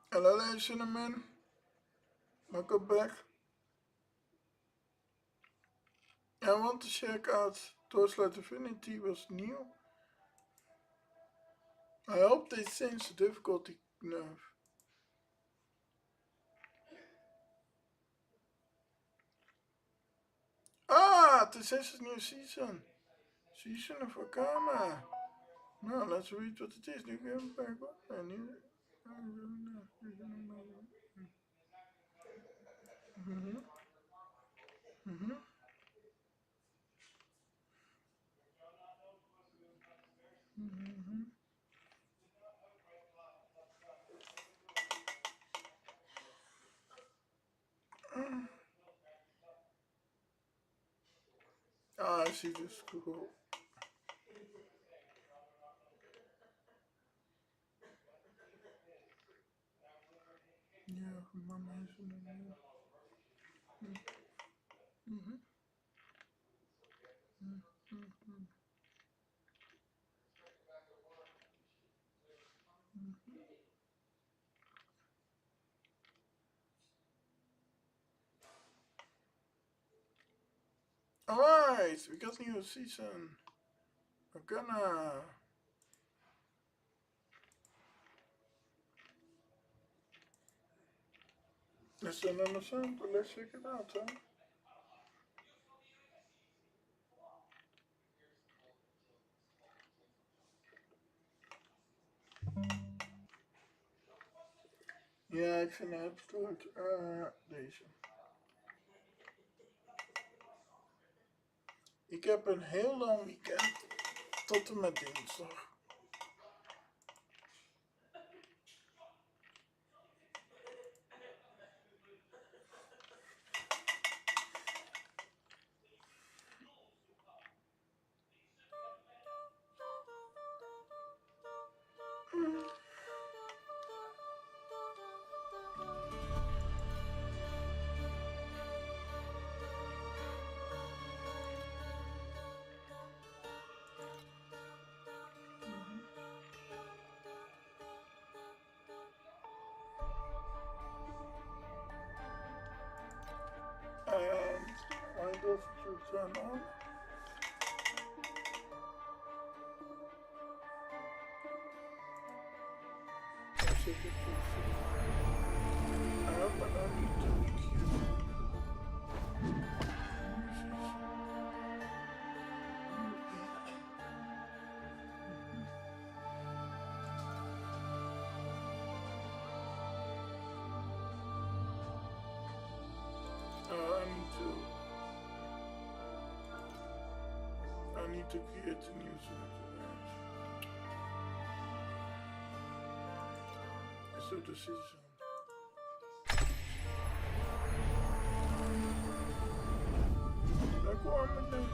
Hello there, Cinnamon. Welcome back. I want to check out Torchlight Infinity was new. I hope they changed the difficulty nerve. Ah, this is a new season. Season of Arcana. Now let's read what it is. New game back and new. Mhm. Mhm. Mhm. Ah, I see this. Cool. Yeah, Mama is in the new. Mhm. Mhm. Alright, we got new season. Arcana. Let's turn on the sound, but let's check it out, huh? Ja, ik vind het absoluut deze. Ik heb een heel lang weekend tot en met dinsdag. And wind off to turn on. I set it to but I need to cue. I need to create a new song. So this is like what I'm doing.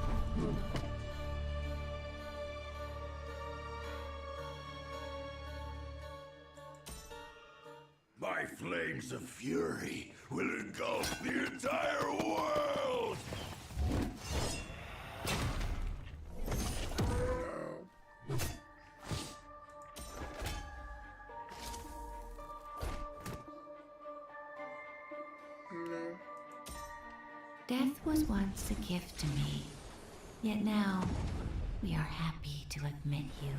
My flames of fury will engulf the entire world! No. Death was once a gift to me, yet now we are happy to admit you.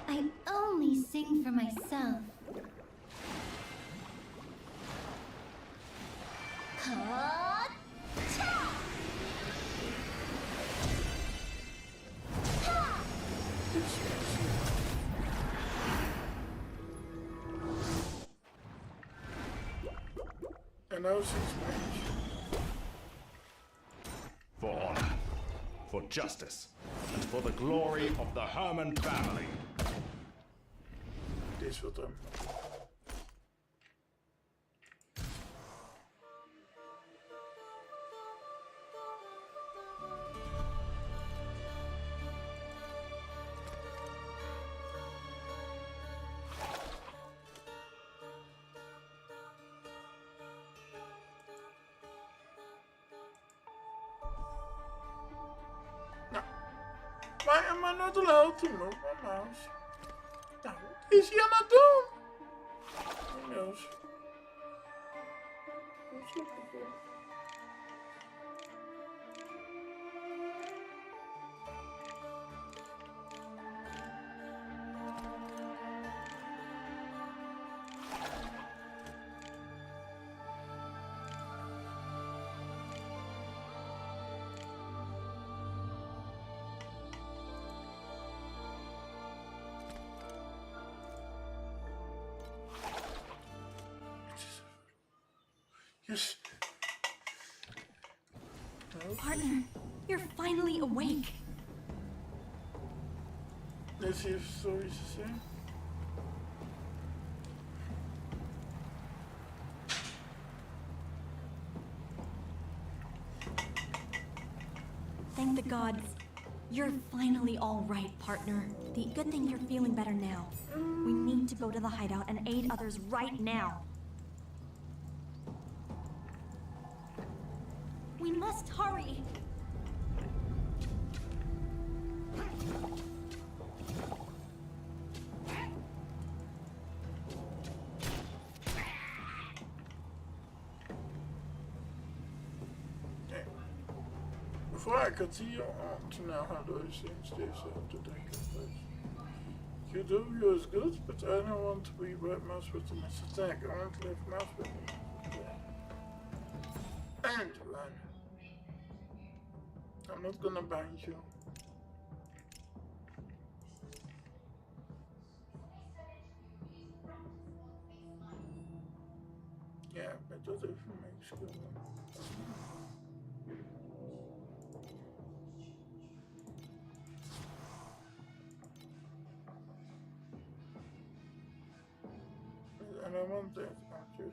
I only sing for myself. And now she's Spanish. For honor. For justice. and for the glory of the Herman family. Dit is wat hem. Why am I not allowed to move my mouse? Nou, wat is hij aan het doen? Who knows? What's looking for? Yes. No. Partner, you're finally awake. Let's see if stories to say. Thank the gods. You're finally all right, partner. The good thing you're feeling better now. We need to go to the hideout and aid others right now. We must hurry! Before I continue on to now, how do I change this to take place? QW is good, but I don't want to be right mouse button as attack. I want to leave mouse button. And run. I'm not gonna bind you. Yeah, but that even makes good. And I want that after you.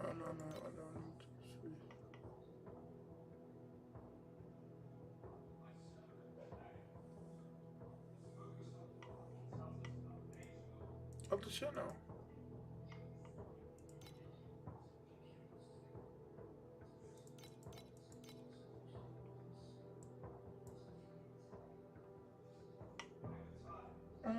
Oh, no, I don't need to see. Wat is er nou? No.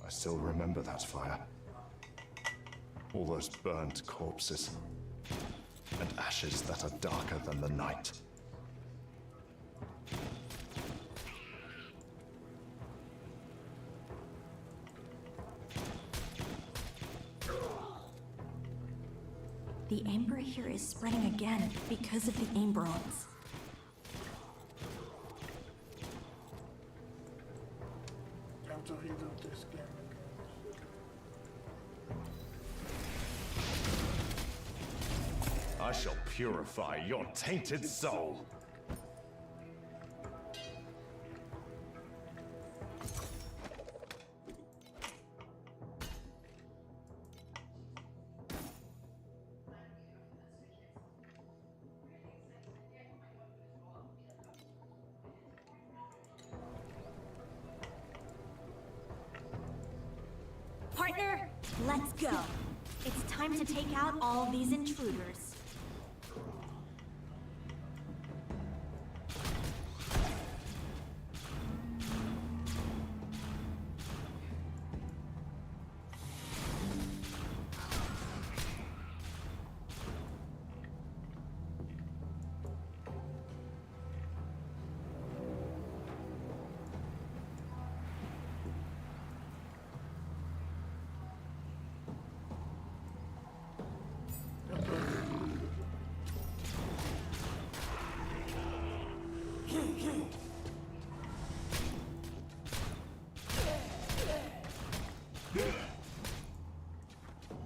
I still remember that fire. All those burnt corpses. And ashes that are darker than the night. The amber here is spreading again because of the Amberons. I'm to reload this game again. I shall purify your tainted soul. Partner, let's go. It's time to take out all these intruders.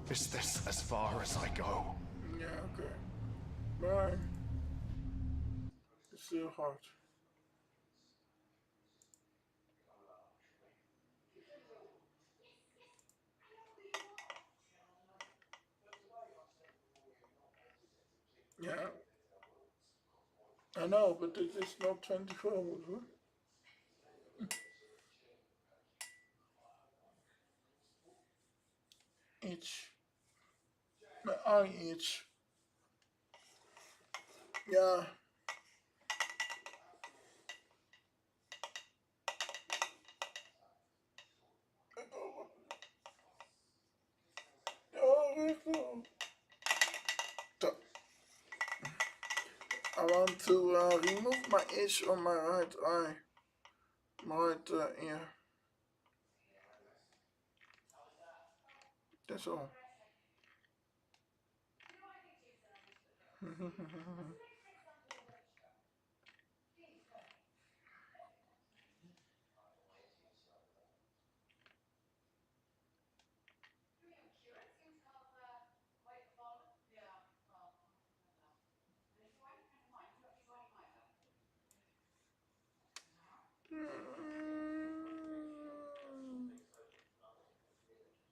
Is this as far as I go? Yeah, okay. Bye. It's still hot. Yeah. I know, but it is not 24 hours, huh? Itch. My eye itch. Yeah. Oh, so, I want to remove my itch on my right eye. My right ear. That's all.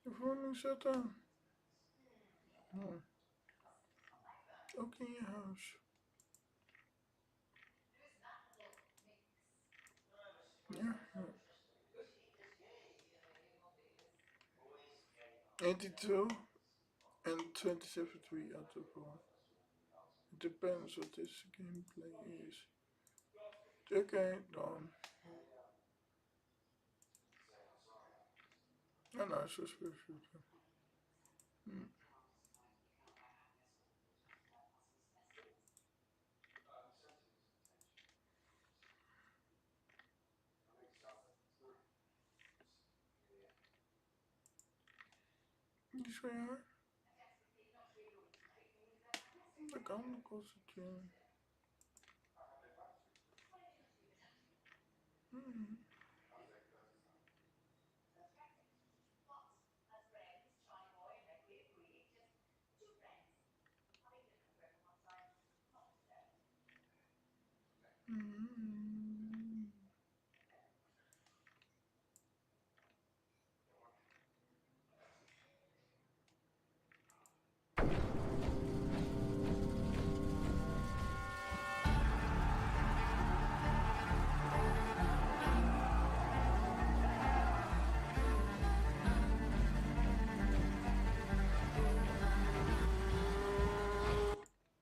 De verwarming zet aan. Oh. Ook in je huis. Ja. 82 and 27.3 out of 4. It depends what this gameplay is. Okay, done. Oh no, it's just for shooting. Is waar? Dat kan ook als het...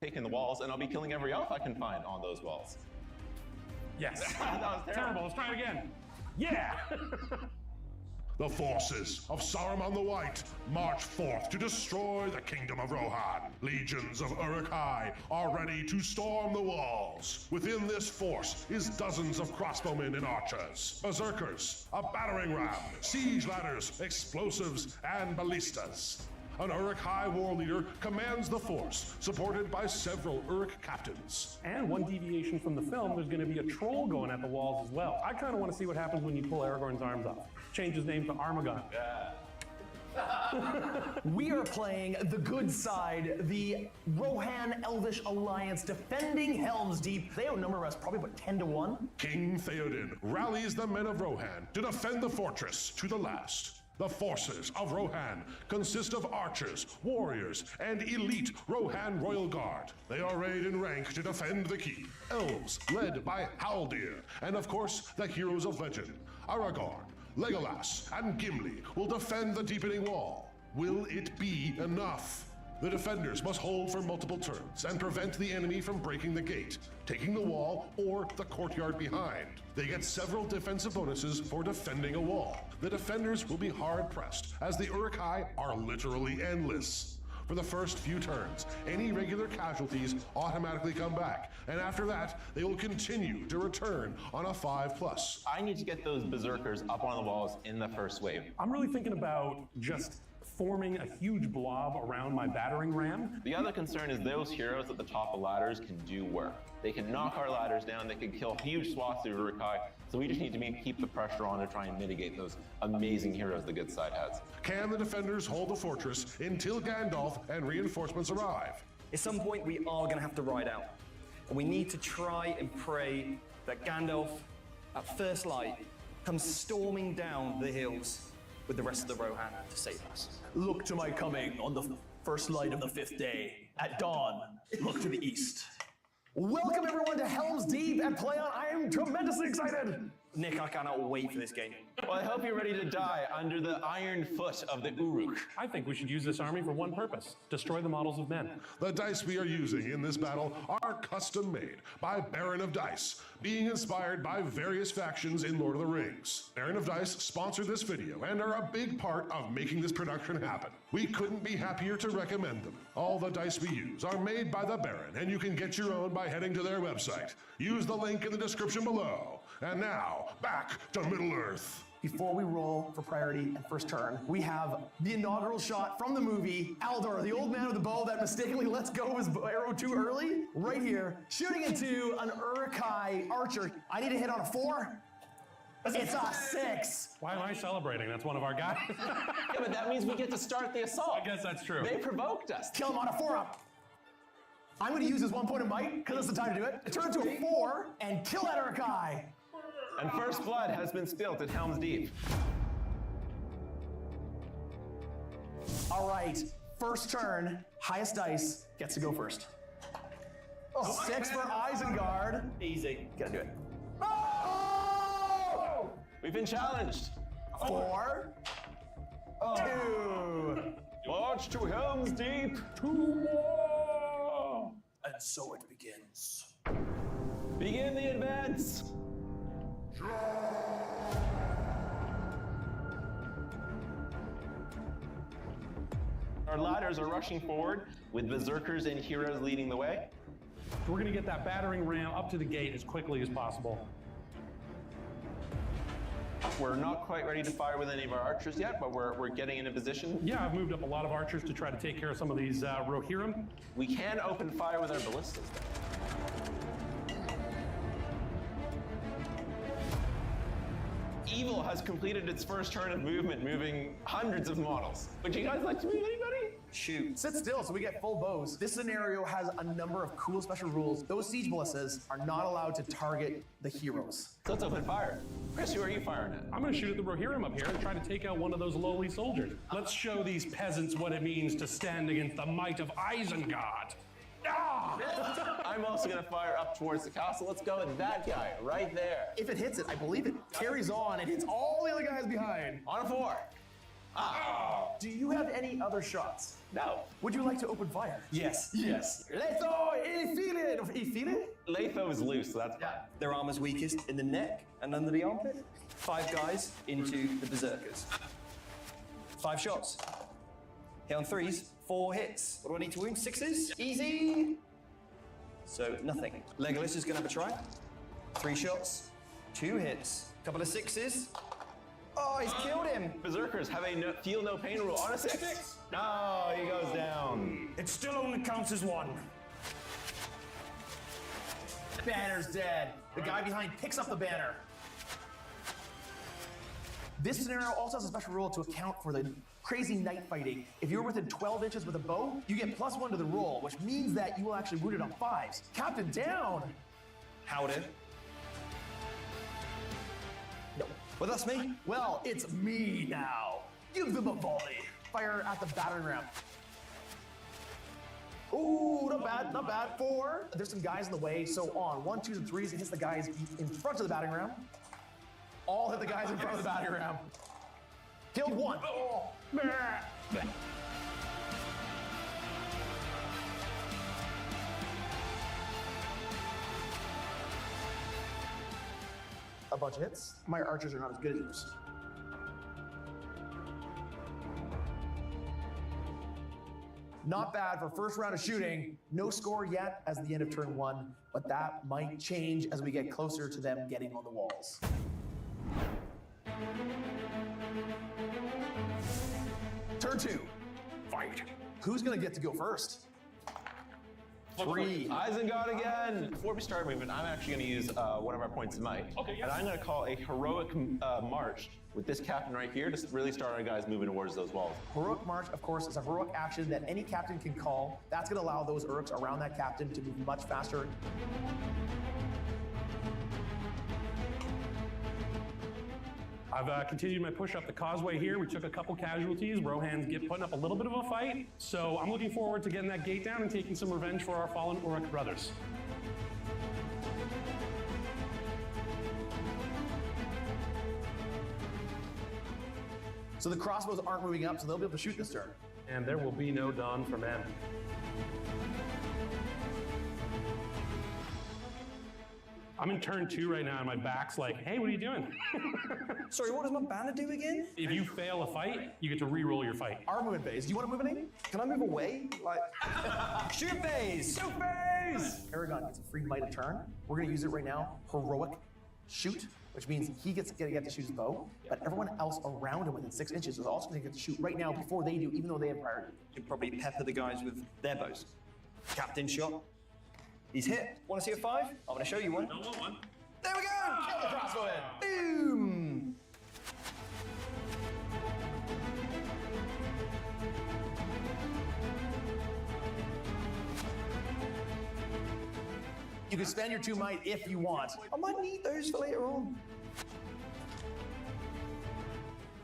Taking the walls, and I'll be killing every elf I can find on those walls. Yes. That was terrible. Let's try it again. Yeah. The forces of Saruman the White march forth to destroy the kingdom of Rohan. Legions of Uruk-hai are ready to storm the walls. Within this force is dozens of crossbowmen and archers, berserkers, a battering ram, siege ladders, explosives, and ballistas. An Uruk-hai war leader commands the force, supported by several Uruk captains. And one deviation from the film, there's going to be a troll going at the walls as well. I kind of want to see what happens when you pull Aragorn's arms off. Change his name to Armagon. We are playing the good side, the Rohan Elvish Alliance, defending Helm's Deep. They outnumber us probably, what, 10 to 1? King Theoden rallies the men of Rohan to defend the fortress to the last. The forces of Rohan consist of archers, warriors, and elite Rohan Royal Guard. They are arrayed in rank to defend the keep. Elves, led by Haldir, and of course, the heroes of legend, Aragorn, Legolas, and Gimli will defend the deepening wall. will it be enough? The defenders must hold for multiple turns and prevent the enemy from breaking the gate, taking the wall, or the courtyard behind. They get several defensive bonuses for defending a wall. The defenders will be hard-pressed, as the Uruk-hai are literally endless. For the first few turns, any regular casualties automatically come back, and after that, they will continue to return on a 5+. I need to get those berserkers up on the walls in the first wave. I'm really thinking about just forming a huge blob around my battering ram. The other concern is those heroes at the top of ladders can do work. They can knock our ladders down, they can kill huge swaths of Uruk-hai, so we just need to keep the pressure on to try and mitigate those amazing heroes the good side has. Can the defenders hold the fortress until Gandalf and reinforcements arrive? At some point, we are going to have to ride out. And we need to try and pray that Gandalf, at first light, comes storming down the hills with the rest of the Rohan to save us. Look to my coming on the first light of the 5th day. At dawn, look to the east. Welcome everyone to Helm's Deep and Play On. I am tremendously excited. Nick, I cannot wait for this game. Well, I hope you're ready to die under the iron foot of the Uruk. I think we should use this army for one purpose: destroy the models of men. The dice we are using in this battle are custom made by Baron of Dice, being inspired by various factions in Lord of the Rings. Baron of Dice sponsored this video and are a big part of making this production happen. We couldn't be happier to recommend them. All the dice we use are made by the Baron, and you can get your own by heading to their website. Use the link in the description below. And now, back to Middle-earth. Before we roll for priority and first turn, we have the inaugural shot from the movie, Aldor, the old man with the bow that mistakenly lets go of his arrow too early, right here, shooting into an Uruk-hai archer. I need to hit on a 4. It's a 6. Why am I celebrating? That's one of our guys. Yeah, but that means we get to start the assault. I guess that's true. They provoked us. Kill him on a 4-up. I'm going to use this 1 point of might, because it's the time to do it. Turn it to a 4 and kill that Uruk-hai. And first blood has been spilt at Helm's Deep. All right, first turn, highest dice gets to go first. 6 for Isengard. Easy, gotta do it. Oh! We've been challenged. 4, 2. March to Helm's Deep. And so it begins. Begin the advance. Our ladders are rushing forward with berserkers and heroes leading the way. We're going to get that battering ram up to the gate as quickly as possible. We're not quite ready to fire with any of our archers yet, but we're getting into position. Yeah, I've moved up a lot of archers to try to take care of some of these Rohirrim. We can open fire with our ballistas though. Evil has completed its first turn of movement, moving hundreds of models. Would you guys like to move anybody? Shoot. Sit still so we get full bows. This scenario has a number of cool special rules. Those siege ballistas are not allowed to target the heroes. So let's open fire. Chris, who are you firing at? I'm going to shoot at the Rohirrim up here and try to take out one of those lowly soldiers. Let's show these peasants what it means to stand against the might of Isengard. Ah! I'm also going to fire up towards the castle. Let's go with that guy right there. If it hits it, I believe it carries on and hits all the other guys behind. On a 4. Ah! Do you have any other shots? No. Would you like to open fire? Yes. Yes. Letho infile. Latho is loose, so that's fine. Their armor's weakest in the neck and under the armpit. 5 guys into the berserkers. 5 shots. Hit on 3s, 4 hits. What do I need to wound? 6s? Easy. So nothing. Legolas is gonna have a try. 3 shots, 2 hits, couple of 6s. Oh, he's killed him. Berserkers have a feel no pain rule on a 6. No, he goes down. It still only counts as 1. Banner's dead. The guy behind picks up the banner. This scenario also has a special rule to account for the crazy night fighting. If you're within 12 inches with a bow, you get +1 to the roll, which means that you will actually wound it on 5s. Captain down! Howdy. No. Well, that's me. Well, it's me now. Give them a volley. Fire at the battering ram. Ooh, not bad, not bad. 4. There's some guys in the way, so on 1, 2s, and 3s, it hits the guys in front of the battering ram. All hit the guys in front of the battering ram. Killed 1. Oh. Bleh. A bunch of hits. My archers are not as good as yours. Not bad for first round of shooting. No score yet as the end of turn 1, but that might change as we get closer to them getting on the walls. Turn 2. Fight. Who's gonna get to go first? 3. Isengard again! Before we start moving, I'm actually going to use one of our points of might. Okay, yeah. And I'm going to call a heroic march with this captain right here to really start our guys moving towards those walls. Heroic March, of course, is a heroic action that any captain can call. That's going to allow those Uruks around that captain to move much faster. I've continued my push up the causeway here. We took a couple casualties. Rohan's putting up a little bit of a fight. So I'm looking forward to getting that gate down and taking some revenge for our fallen Uruk brothers. So the crossbows aren't moving up, so they'll be able to shoot this turn. And there will be no dawn for men. I'm in turn 2 right now, and my back's like, hey, what are you doing? Sorry, what does my banner do again? If you fail a fight, you get to re-roll your fight. Our movement phase. Do you want to move any? Can I move away? Like, shoot phase! Shoot phase! Aragon gets a free might a turn. We're going to use it right now. Heroic shoot, which means he gets to get to shoot his bow, but everyone else around him within 6 inches is also going to get to shoot right now before they do, even though they have priority. You can probably pepper the guys with their bows. Captain shot. He's hit. Want to see a 5? I'm going to show you one. No one. There we go! Kill the crossbow in. Boom! You can spend your 2 might if you want. I might need those for later on.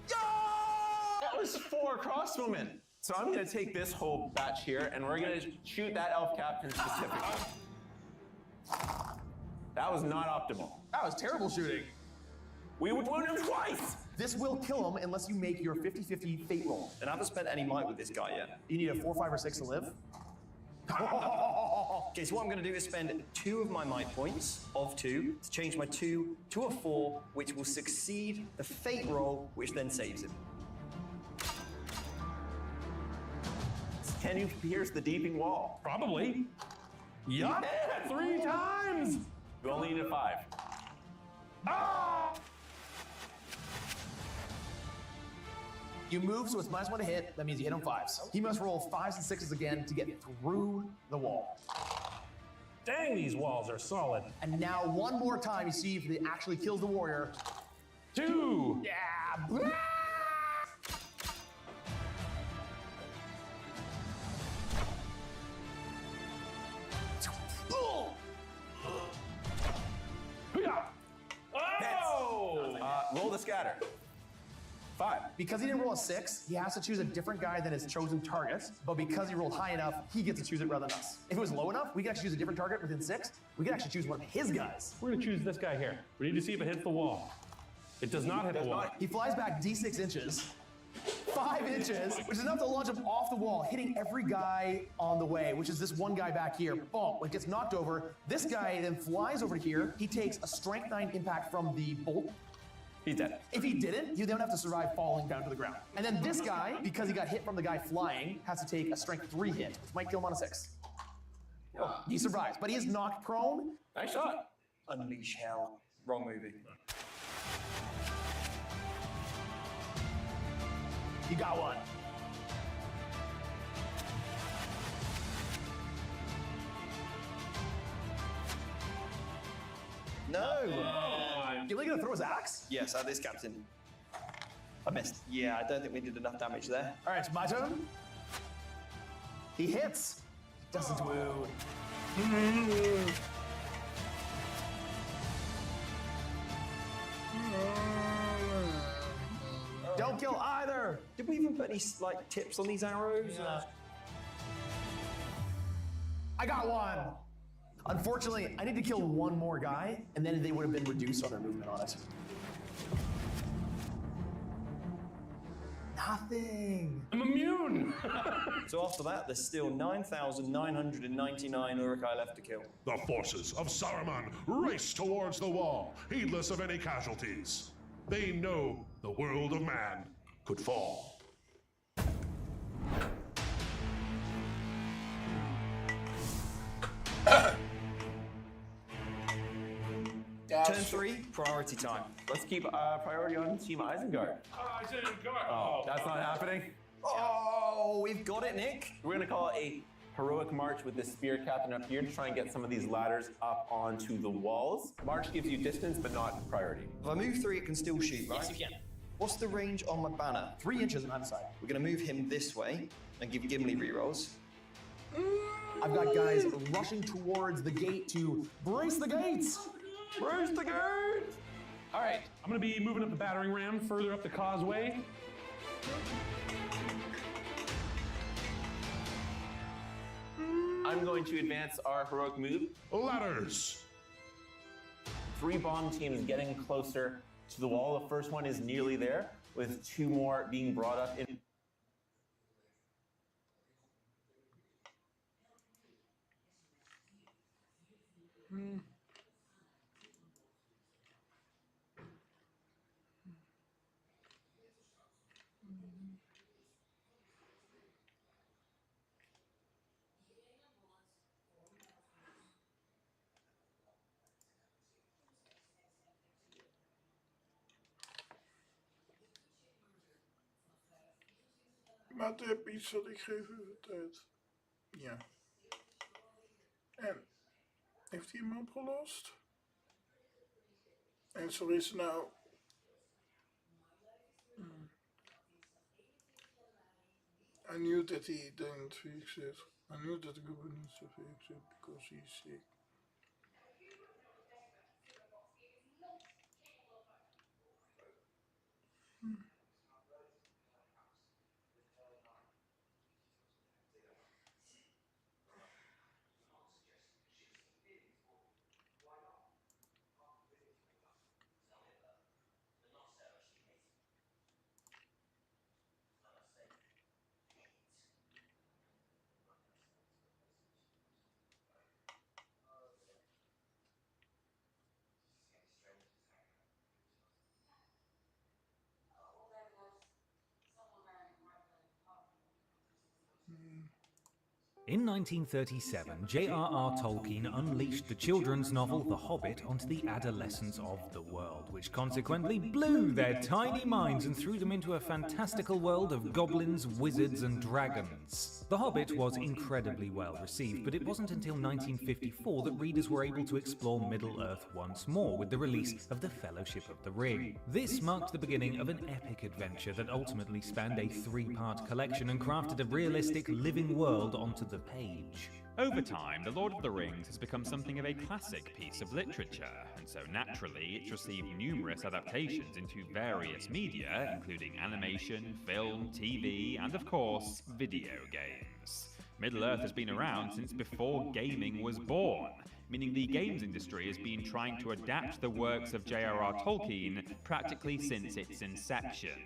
That was 4 crossbowmen. So I'm going to take this whole batch here, and we're going to shoot that elf captain specifically. That was not optimal. That was terrible shooting. We would wound him twice! This will kill him unless you make your 50-50 fate roll. And I haven't spent any might with this guy yet. You need a 4, 5, or 6 to live. Okay, so what I'm going to do is spend 2 of my might points, of 2, to change my 2 to a 4, which will succeed the fate roll, which then saves him. Can you pierce the deeping wall? Probably. Yup! 3 times! We only need a 5. Ah! You move, so it's -1 to hit. That means you hit on 5s. He must roll 5s and 6s again to get through the wall. Dang, these walls are solid. And now 1 more time, you see if it actually kills the warrior. 2! Yeah! Oh! Roll the scatter. 5. Because he didn't roll a 6, he has to choose a different guy than his chosen target. But because he rolled high enough, he gets to choose it rather than us. If it was low enough, we could actually choose a different target within 6. We could actually choose one of his guys. We're gonna choose this guy here. We need to see if it hits the wall. It does not hit the wall. He flies back D6 inches. 5 inches, which is enough to launch him off the wall, hitting every guy on the way, which is this one guy back here. Boom, it gets knocked over. This guy then flies over here. He takes a strength 9 impact from the bolt. He's dead. If he didn't, he would then have to survive falling down to the ground. And then this guy, because he got hit from the guy flying, has to take a strength 3 hit, which might kill him on a 6. Oh, he survives, but he is knocked prone. Nice shot. Unleash hell. Wrong movie. You got one. No! You really gonna throw his axe? Yes, at this captain. I missed. Yeah, I don't think we did enough damage there. All right, it's my turn. He hits. Doesn't wound. Don't kill either. Did we even put any like tips on these arrows? I got one. Unfortunately, I need to kill 1 more guy, and then they would have been reduced on their movement on it. Nothing. I'm immune! So after that, there's still 9,999 Urukai left to kill. The forces of Saruman race towards the wall, heedless of any casualties. They know the world of man could fall. Turn 3, priority time. Let's keep priority on Team Isengard. I didn't go. Oh, that's not happening. Oh, we've got it, Nick. We're gonna call it a heroic march with the spear captain up here to try and get some of these ladders up onto the walls. March gives you distance, but not priority. If I move 3, it can still shoot, right? Yes, you can. What's the range on my banner? 3 inches on either side. We're gonna move him this way and give Gimli rerolls. I've got guys rushing towards the gate to brace the gates. Where's the guard? All right, I'm gonna be moving up the battering ram further up the causeway. I'm going to advance our heroic move. Ladders! 3 bomb teams getting closer to the wall. The first one is nearly there, with 2 more being brought up in. Maar de heb iets wat ik geef even tijd. Ja. En heeft hij hem opgelost? En zo is nou. I knew that he didn't fix it. I knew that Google needs to fix it because he's sick. In 1937, J.R.R. Tolkien unleashed the children's novel The Hobbit onto the adolescents of the world, which consequently blew their tiny minds and threw them into a fantastical world of goblins, wizards, and dragons. The Hobbit was incredibly well received, but it wasn't until 1954 that readers were able to explore Middle-earth once more with the release of The Fellowship of the Ring. This marked the beginning of an epic adventure that ultimately spanned a 3-part collection and crafted a realistic, living world onto the page. Over time, The Lord of the Rings has become something of a classic piece of literature, and so naturally it's received numerous adaptations into various media, including animation, film, TV, and of course, video games. Middle-earth has been around since before gaming was born, meaning the games industry has been trying to adapt the works of J.R.R. Tolkien practically since its inception.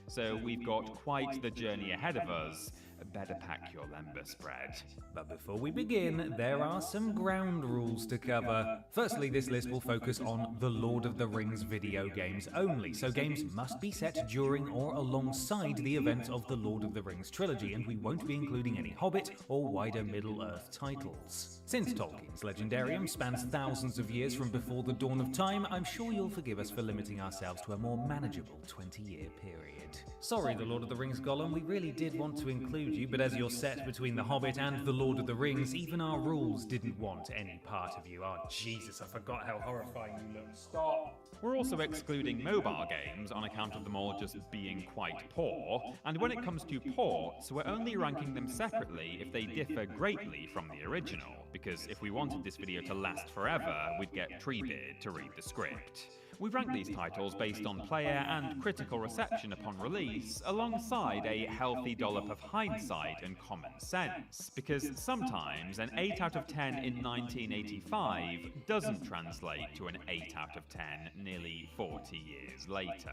So we've got quite the journey ahead of us. Better pack your lumber spread. But before we begin, there are some ground rules to cover. Firstly, this list will focus on The Lord of the Rings video games only, so games must be set during or alongside the events of the Lord of the Rings trilogy, and we won't be including any Hobbit or wider Middle-earth titles. Since Tolkien's legendarium spans thousands of years from before the dawn of time, I'm sure you'll forgive us for limiting ourselves to a more manageable 20-year period. Sorry, The Lord of the Rings Gollum, we really did want to include you, but as you're set between The Hobbit and The Lord of the Rings, even our rules didn't want any part of you. Oh, Jesus, I forgot how horrifying you look. Stop! We're also excluding mobile games on account of them all just being quite poor, and when it comes to ports, we're only ranking them separately if they differ greatly from the original, because if we wanted this video to last forever, we'd get Treebeard to read the script. We've ranked these titles based on player and critical reception upon release, alongside a healthy dollop of hindsight and common sense, because sometimes an 8 out of 10 in 1985 doesn't translate to an 8 out of 10 nearly 40 years later.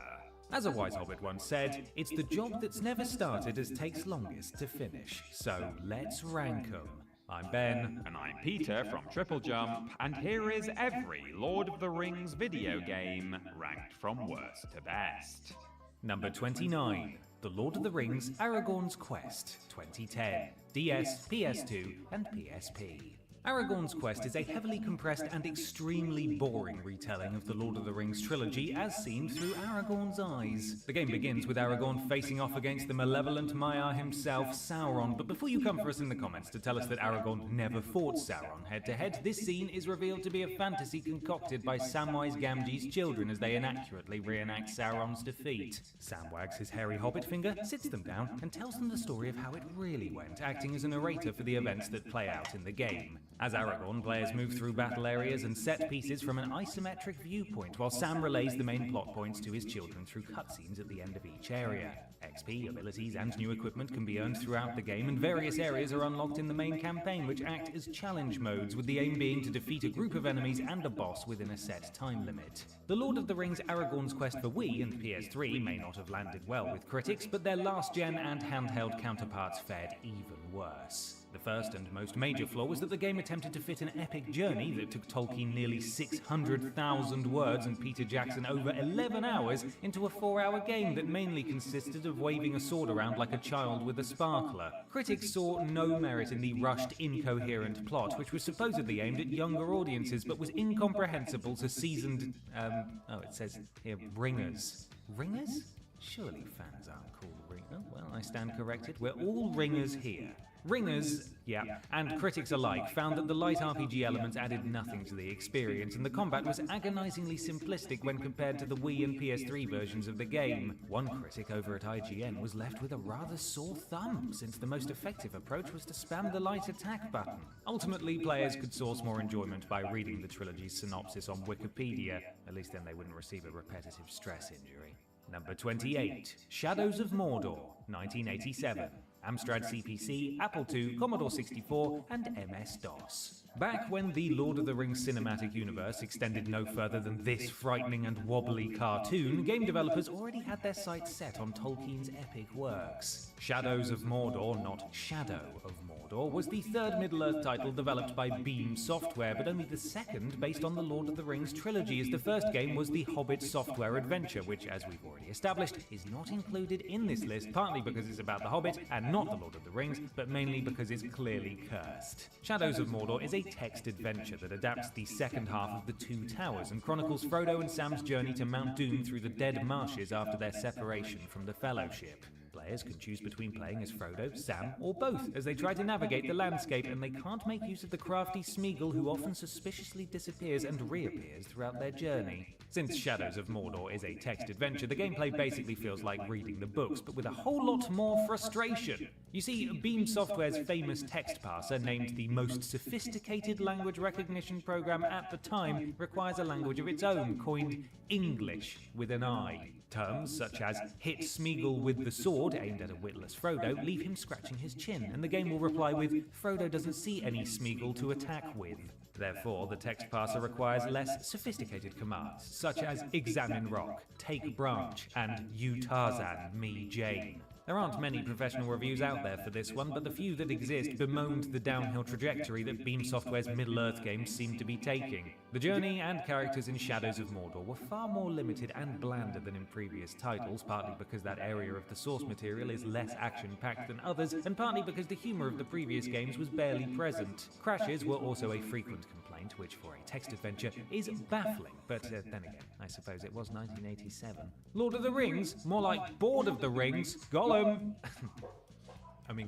As a wise hobbit once said, it's the job that's never started as takes longest to finish, so let's rank 'em. I'm Ben. And I'm Peter from Triple Jump, and here is every Lord of the Rings video game ranked from worst to best. Number 29, The Lord of the Rings Aragorn's Quest, 2010, DS, PS2, and PSP. Aragorn's Quest is a heavily compressed and extremely boring retelling of the Lord of the Rings trilogy as seen through Aragorn's eyes. The game begins with Aragorn facing off against the malevolent Maiar himself, Sauron, but before you come for us in the comments to tell us that Aragorn never fought Sauron head-to-head, this scene is revealed to be a fantasy concocted by Samwise Gamgee's children as they inaccurately reenact Sauron's defeat. Sam wags his hairy hobbit finger, sits them down, and tells them the story of how it really went, acting as a narrator for the events that play out in the game. As Aragorn, players move through battle areas and set pieces from an isometric viewpoint, while Sam relays the main plot points to his children through cutscenes at the end of each area. XP, abilities, and new equipment can be earned throughout the game, and various areas are unlocked in the main campaign, which act as challenge modes, with the aim being to defeat a group of enemies and a boss within a set time limit. The Lord of the Rings Aragorn's Quest for Wii and PS3 may not have landed well with critics, but their last-gen and handheld counterparts fared even worse. The first and most major flaw was that the game attempted to fit an epic journey that took Tolkien nearly 600,000 words and Peter Jackson over 11 hours into a 4-hour game that mainly consisted of waving a sword around like a child with a sparkler. Critics saw no merit in the rushed, incoherent plot, which was supposedly aimed at younger audiences but was incomprehensible to seasoned, it says here, ringers. Ringers? Surely fans aren't called ringers. Oh, well, I stand corrected. We're all ringers here. Ringers, yeah, and critics alike found that the light RPG elements added nothing to the experience, and the combat was agonizingly simplistic when compared to the Wii and PS3 versions of the game. One critic over at IGN was left with a rather sore thumb, since the most effective approach was to spam the light attack button. Ultimately, players could source more enjoyment by reading the trilogy's synopsis on Wikipedia. At least then they wouldn't receive a repetitive stress injury. Number 28, Shadows of Mordor, 1987. Amstrad CPC, Apple II, Commodore 64, and MS-DOS. Back when the Lord of the Rings cinematic universe extended no further than this frightening and wobbly cartoon, game developers already had their sights set on Tolkien's epic works. Shadows of Mordor, not Shadow of Mordor, was the third Middle-earth title developed by Beam Software, but only the second based on the Lord of the Rings trilogy, as the first game was the Hobbit software adventure, which, as we've already established, is not included in this list, partly because it's about the Hobbit and not the Lord of the Rings, but mainly because it's clearly cursed. Shadows of Mordor is a text adventure that adapts the second half of The Two Towers and chronicles Frodo and Sam's journey to Mount Doom through the Dead Marshes after their separation from the Fellowship. Players can choose between playing as Frodo, Sam, or both as they try to navigate the landscape, and they can't make use of the crafty Smeagol who often suspiciously disappears and reappears throughout their journey. Since Shadows of Mordor is a text adventure, the gameplay basically feels like reading the books, but with a whole lot more frustration. You see, Beam Software's famous text parser, named the most sophisticated language recognition program at the time, requires a language of its own, coined English with an I. Terms such as hit Smeagol with the sword, aimed at a witless Frodo, leave him scratching his chin, and the game will reply with, Frodo doesn't see any Smeagol to attack with. Therefore, the text parser requires less sophisticated commands, such as examine rock, take branch, and you Tarzan, me Jane. There aren't many professional reviews out there for this one, but the few that exist bemoaned the downhill trajectory that Beam Software's Middle-earth games seem to be taking. The journey and characters in Shadows of Mordor were far more limited and blander than in previous titles, partly because that area of the source material is less action-packed than others, and partly because the humor of the previous games was barely present. Crashes were also a frequent complaint, which for a text adventure is baffling, but then again, I suppose it was 1987. Lord of the Rings? More like Board of the Rings. Gollum!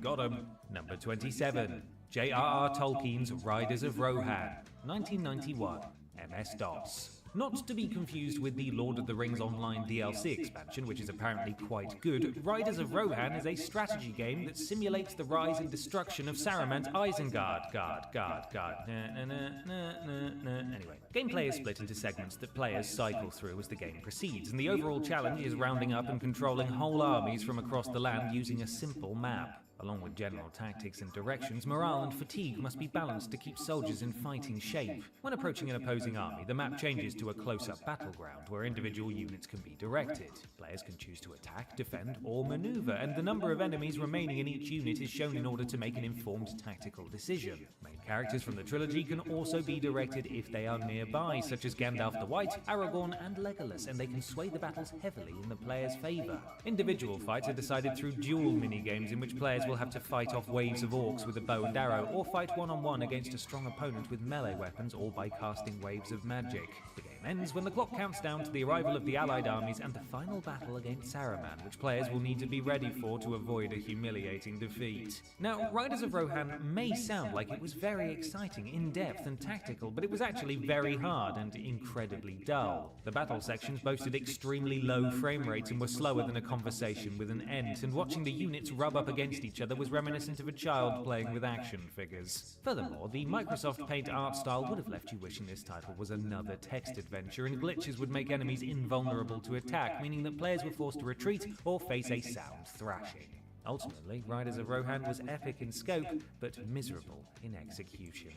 got him. Number 27. J.R.R. Tolkien's Riders of Rohan, 1991, MS-DOS. Not to be confused with the Lord of the Rings Online DLC expansion, which is apparently quite good, Riders of Rohan is a strategy game that simulates the rise and destruction of Saruman's Isengard. Anyway, gameplay is split into segments that players cycle through as the game proceeds, and the overall challenge is rounding up and controlling whole armies from across the land using a simple map. Along with general tactics and directions, morale and fatigue must be balanced to keep soldiers in fighting shape. When approaching an opposing army, the map changes to a close-up battleground where individual units can be directed. Players can choose to attack, defend, or maneuver, and the number of enemies remaining in each unit is shown in order to make an informed tactical decision. Main characters from the trilogy can also be directed if they are nearby, such as Gandalf the White, Aragorn, and Legolas, and they can sway the battles heavily in the player's favour. Individual fights are decided through duel minigames in which players will have to fight off waves of orcs with a bow and arrow, or fight one-on-one against a strong opponent with melee weapons, or by casting waves of magic. The game ends when the clock counts down to the arrival of the allied armies and the final battle against Saruman, which players will need to be ready for to avoid a humiliating defeat. Now, Riders of Rohan may sound like it was very exciting, in-depth and tactical, but it was actually very hard and incredibly dull. The battle sections boasted extremely low frame rates and were slower than a conversation with an Ent, and watching the units rub up against each other was reminiscent of a child playing with action figures. Furthermore, the Microsoft Paint art style would have left you wishing this title was another text adventure, and glitches would make enemies invulnerable to attack, meaning that players were forced to retreat or face a sound thrashing. Ultimately, Riders of Rohan was epic in scope, but miserable in execution.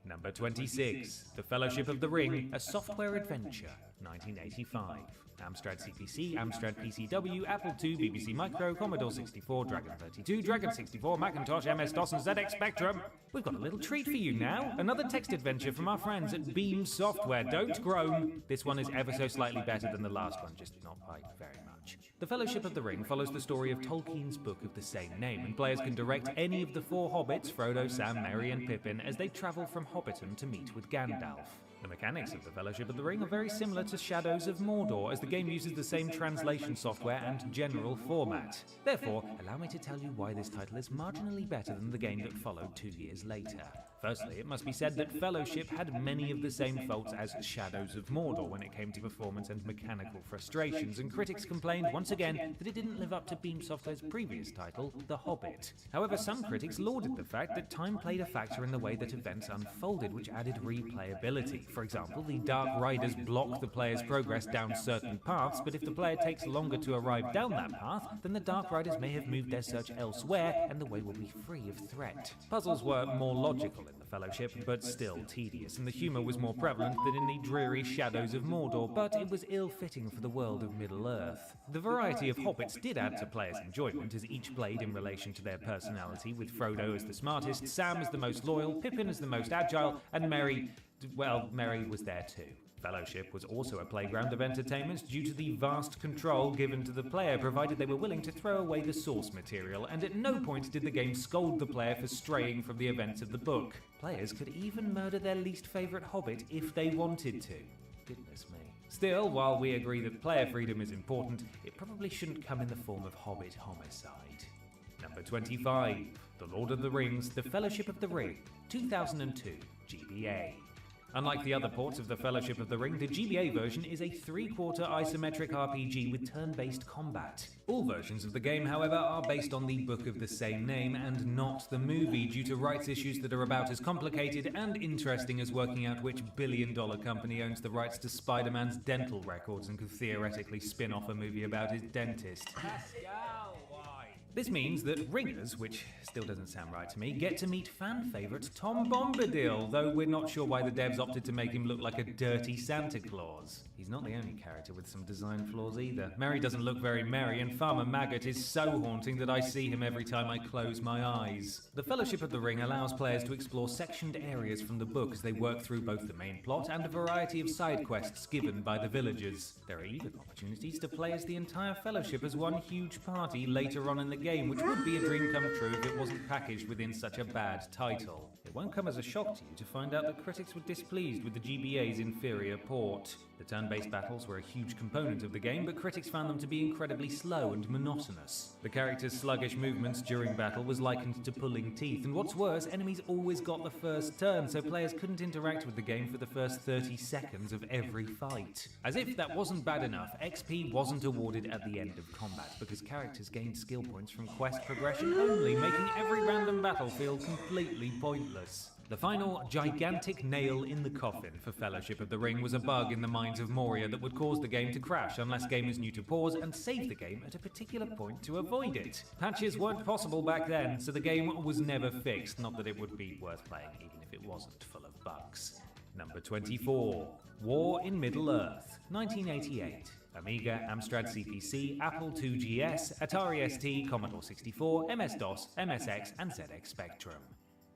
Number 26, The Fellowship of the Ring, a software adventure, 1985. Amstrad CPC, Amstrad PCW, Apple II, BBC Micro, Commodore 64, Dragon 32, Dragon 64, Macintosh, MS-DOS and ZX Spectrum. We've got a little treat for you now. Another text adventure from our friends at Beam Software. Don't groan. This one is ever so slightly better than the last one, just not by very much. The Fellowship of the Ring follows the story of Tolkien's book of the same name, and players can direct any of the four hobbits, Frodo, Sam, Merry and Pippin, as they travel from Hobbiton to meet with Gandalf. The mechanics of the Fellowship of the Ring are very similar to Shadows of Mordor, as the game uses the same translation software and general format. Therefore, allow me to tell you why this title is marginally better than the game that followed 2 years later. Firstly, it must be said that Fellowship had many of the same faults as Shadows of Mordor when it came to performance and mechanical frustrations, and critics complained once again that it didn't live up to Beam Software's previous title, The Hobbit. However, some critics lauded the fact that time played a factor in the way that events unfolded, which added replayability. For example, the Dark Riders block the player's progress down certain paths, but if the player takes longer to arrive down that path, then the Dark Riders may have moved their search elsewhere, and the way will be free of threat. Puzzles were more logical in the Fellowship, but still tedious, and the humour was more prevalent than in the dreary Shadows of Mordor, but it was ill-fitting for the world of Middle-earth. The variety of hobbits did add to players' enjoyment, as each played in relation to their personality, with Frodo as the smartest, Sam as the most loyal, Pippin as the most agile, and Merry was there too. Fellowship was also a playground of entertainment due to the vast control given to the player, provided they were willing to throw away the source material, and at no point did the game scold the player for straying from the events of the book. Players could even murder their least favourite hobbit if they wanted to. Goodness me. Still, while we agree that player freedom is important, it probably shouldn't come in the form of hobbit homicide. Number 25, The Lord of the Rings, The Fellowship of the Ring, 2002, GBA. Unlike the other ports of the Fellowship of the Ring, the GBA version is a 3/4 isometric RPG with turn-based combat. All versions of the game, however, are based on the book of the same name and not the movie, due to rights issues that are about as complicated and interesting as working out which billion-dollar company owns the rights to Spider-Man's dental records and could theoretically spin off a movie about his dentist. This means that Ringers, which still doesn't sound right to me, get to meet fan favourite Tom Bombadil, though we're not sure why the devs opted to make him look like a dirty Santa Claus. He's not the only character with some design flaws either. Merry doesn't look very merry, and Farmer Maggot is so haunting that I see him every time I close my eyes. The Fellowship of the Ring allows players to explore sectioned areas from the book as they work through both the main plot and a variety of side quests given by the villagers. There are even opportunities to play as the entire Fellowship as one huge party later on in the game, which would be a dream come true if it wasn't packaged within such a bad title. It won't come as a shock to you to find out that critics were displeased with the GBA's inferior port. The turn-based battles were a huge component of the game, but critics found them to be incredibly slow and monotonous. The characters' sluggish movements during battle was likened to pulling teeth, and what's worse, enemies always got the first turn, so players couldn't interact with the game for the first 30 seconds of every fight. As if that wasn't bad enough, XP wasn't awarded at the end of combat, because characters gained skill points from quest progression only, making every random battle feel completely pointless. The final gigantic nail in the coffin for Fellowship of the Ring was a bug in the minds of Moria that would cause the game to crash unless gamers knew to pause and save the game at a particular point to avoid it. Patches weren't possible back then, so the game was never fixed, not that it would be worth playing even if it wasn't full of bugs. Number 24. War in Middle-earth, 1988. Amiga, Amstrad CPC, Apple IIgs, Atari ST, Commodore 64, MS-DOS, MSX, and ZX Spectrum.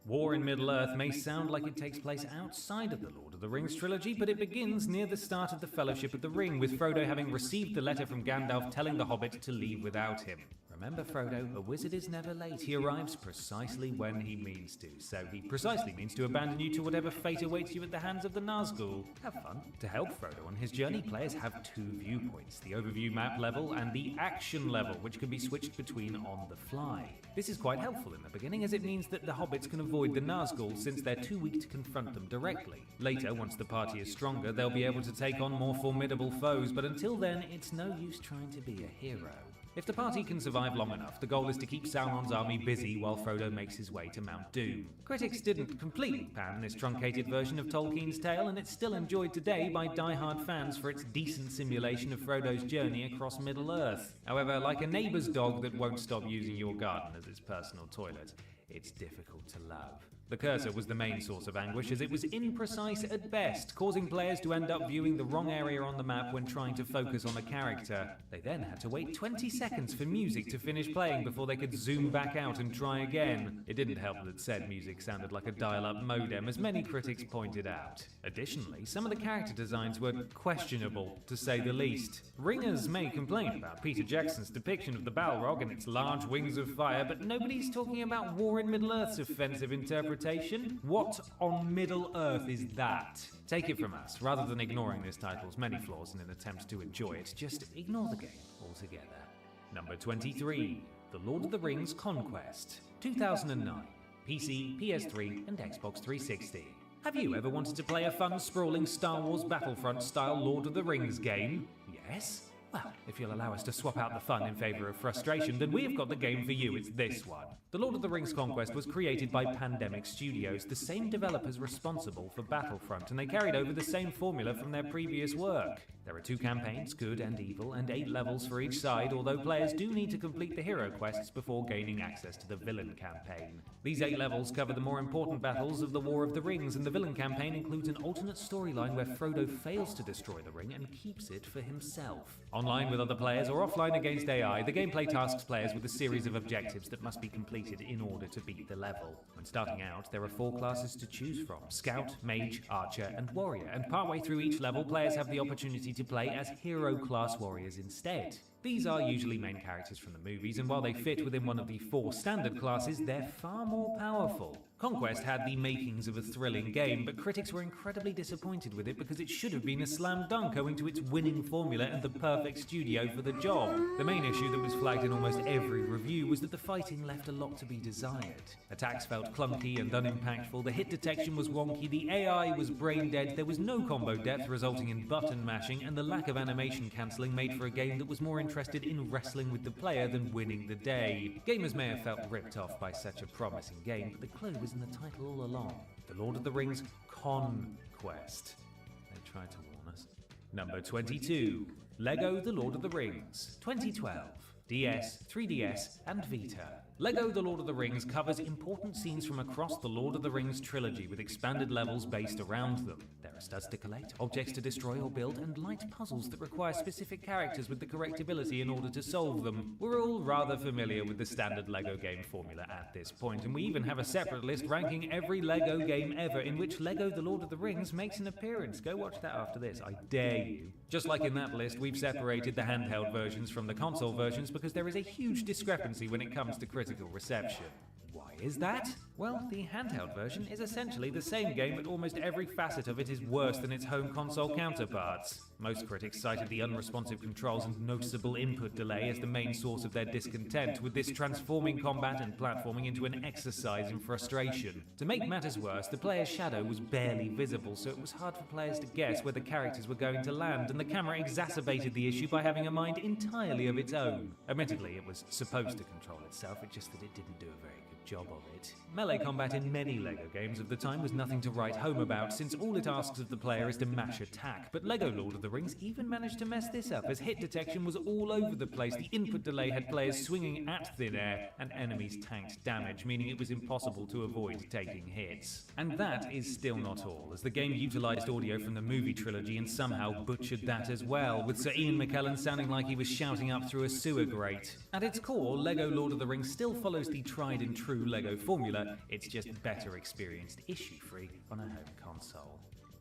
War in Middle-earth may sound like it takes place outside of the Lord of the Rings trilogy, but it begins near the start of the Fellowship of the Ring, with Frodo having received the letter from Gandalf telling the Hobbit to leave without him. Remember, Frodo, a wizard is never late. He arrives precisely when he means to. So he precisely means to abandon you to whatever fate awaits you at the hands of the Nazgul. Have fun. To help Frodo on his journey, players have two viewpoints, the overview map level and the action level, which can be switched between on the fly. This is quite helpful in the beginning, as it means that the Hobbits can avoid the Nazgul since they're too weak to confront them directly. Later, once the party is stronger, they'll be able to take on more formidable foes, but until then, it's no use trying to be a hero. If the party can survive long enough, the goal is to keep Sauron's army busy while Frodo makes his way to Mount Doom. Critics didn't completely pan this truncated version of Tolkien's tale, and it's still enjoyed today by die-hard fans for its decent simulation of Frodo's journey across Middle-earth. However, like a neighbour's dog that won't stop using your garden as its personal toilet, it's difficult to love. The cursor was the main source of anguish, as it was imprecise at best, causing players to end up viewing the wrong area on the map when trying to focus on a character. They then had to wait 20 seconds for music to finish playing before they could zoom back out and try again. It didn't help that said music sounded like a dial-up modem, as many critics pointed out. Additionally, some of the character designs were questionable, to say the least. Ringers may complain about Peter Jackson's depiction of the Balrog and its large wings of fire, but nobody's talking about War in Middle-earth's offensive interpretation. What on Middle-earth is that? Take it from us, rather than ignoring this title's many flaws in an attempt to enjoy it, just ignore the game altogether. Number 23. The Lord of the Rings Conquest, 2009. PC, PS3, and Xbox 360. Have you ever wanted to play a fun, sprawling Star Wars Battlefront-style Lord of the Rings game? Yes? Well, if you'll allow us to swap out the fun in favour of frustration, then we've got the game for you. It's this one. The Lord of the Rings Conquest was created by Pandemic Studios, the same developers responsible for Battlefront, and they carried over the same formula from their previous work. There are 2 campaigns, good and evil, and 8 levels for each side, although players do need to complete the hero quests before gaining access to the villain campaign. These 8 levels cover the more important battles of the War of the Rings, and the villain campaign includes an alternate storyline where Frodo fails to destroy the ring and keeps it for himself. Online with other players or offline against AI, the gameplay tasks players with a series of objectives that must be completed in order to beat the level. When starting out, there are 4 classes to choose from: Scout, Mage, Archer, and Warrior, and partway through each level, players have the opportunity to play as hero class warriors instead. These are usually main characters from the movies, and while they fit within one of the 4 standard classes, they're far more powerful. Conquest had the makings of a thrilling game, but critics were incredibly disappointed with it because it should have been a slam dunk owing to its winning formula and the perfect studio for the job. The main issue that was flagged in almost every review was that the fighting left a lot to be desired. Attacks felt clunky and unimpactful, the hit detection was wonky, the AI was brain dead, there was no combo depth resulting in button mashing, and the lack of animation cancelling made for a game that was more interested in wrestling with the player than winning the day. Gamers may have felt ripped off by such a promising game, but the clue was in the title all along. The Lord of the Rings Conquest. They tried to warn us. Number 22. Lego The Lord of the Rings, 2012. DS, 3DS, and Vita. Lego The Lord of the Rings covers important scenes from across the Lord of the Rings trilogy with expanded levels based around them. There are studs to collect, objects to destroy or build, and light puzzles that require specific characters with the correct ability in order to solve them. We're all rather familiar with the standard Lego game formula at this point, and we even have a separate list ranking every Lego game ever in which Lego The Lord of the Rings makes an appearance. Go watch that after this, I dare you. Just like in that list, we've separated the handheld versions from the console versions because there is a huge discrepancy when it comes to critical reception. Why is that? Well, the handheld version is essentially the same game, but almost every facet of it is worse than its home console counterparts. Most critics cited the unresponsive controls and noticeable input delay as the main source of their discontent, with this transforming combat and platforming into an exercise in frustration. To make matters worse, the player's shadow was barely visible, so it was hard for players to guess where the characters were going to land, and the camera exacerbated the issue by having a mind entirely of its own. Admittedly, it was supposed to control itself, it's just that it didn't do a very good job of it. Melee combat in many LEGO games of the time was nothing to write home about, since all it asks of the player is to mash attack, but LEGO Lord of the Rings even managed to mess this up, as hit detection was all over the place. The input delay had players swinging at thin air, and enemies tanked damage, meaning it was impossible to avoid taking hits. And that is still not all, as the game utilised audio from the movie trilogy and somehow butchered that as well, with Sir Ian McKellen sounding like he was shouting up through a sewer grate. At its core, LEGO Lord of the Rings still follows the tried and true LEGO formula, it's just better experienced issue-free on a home console.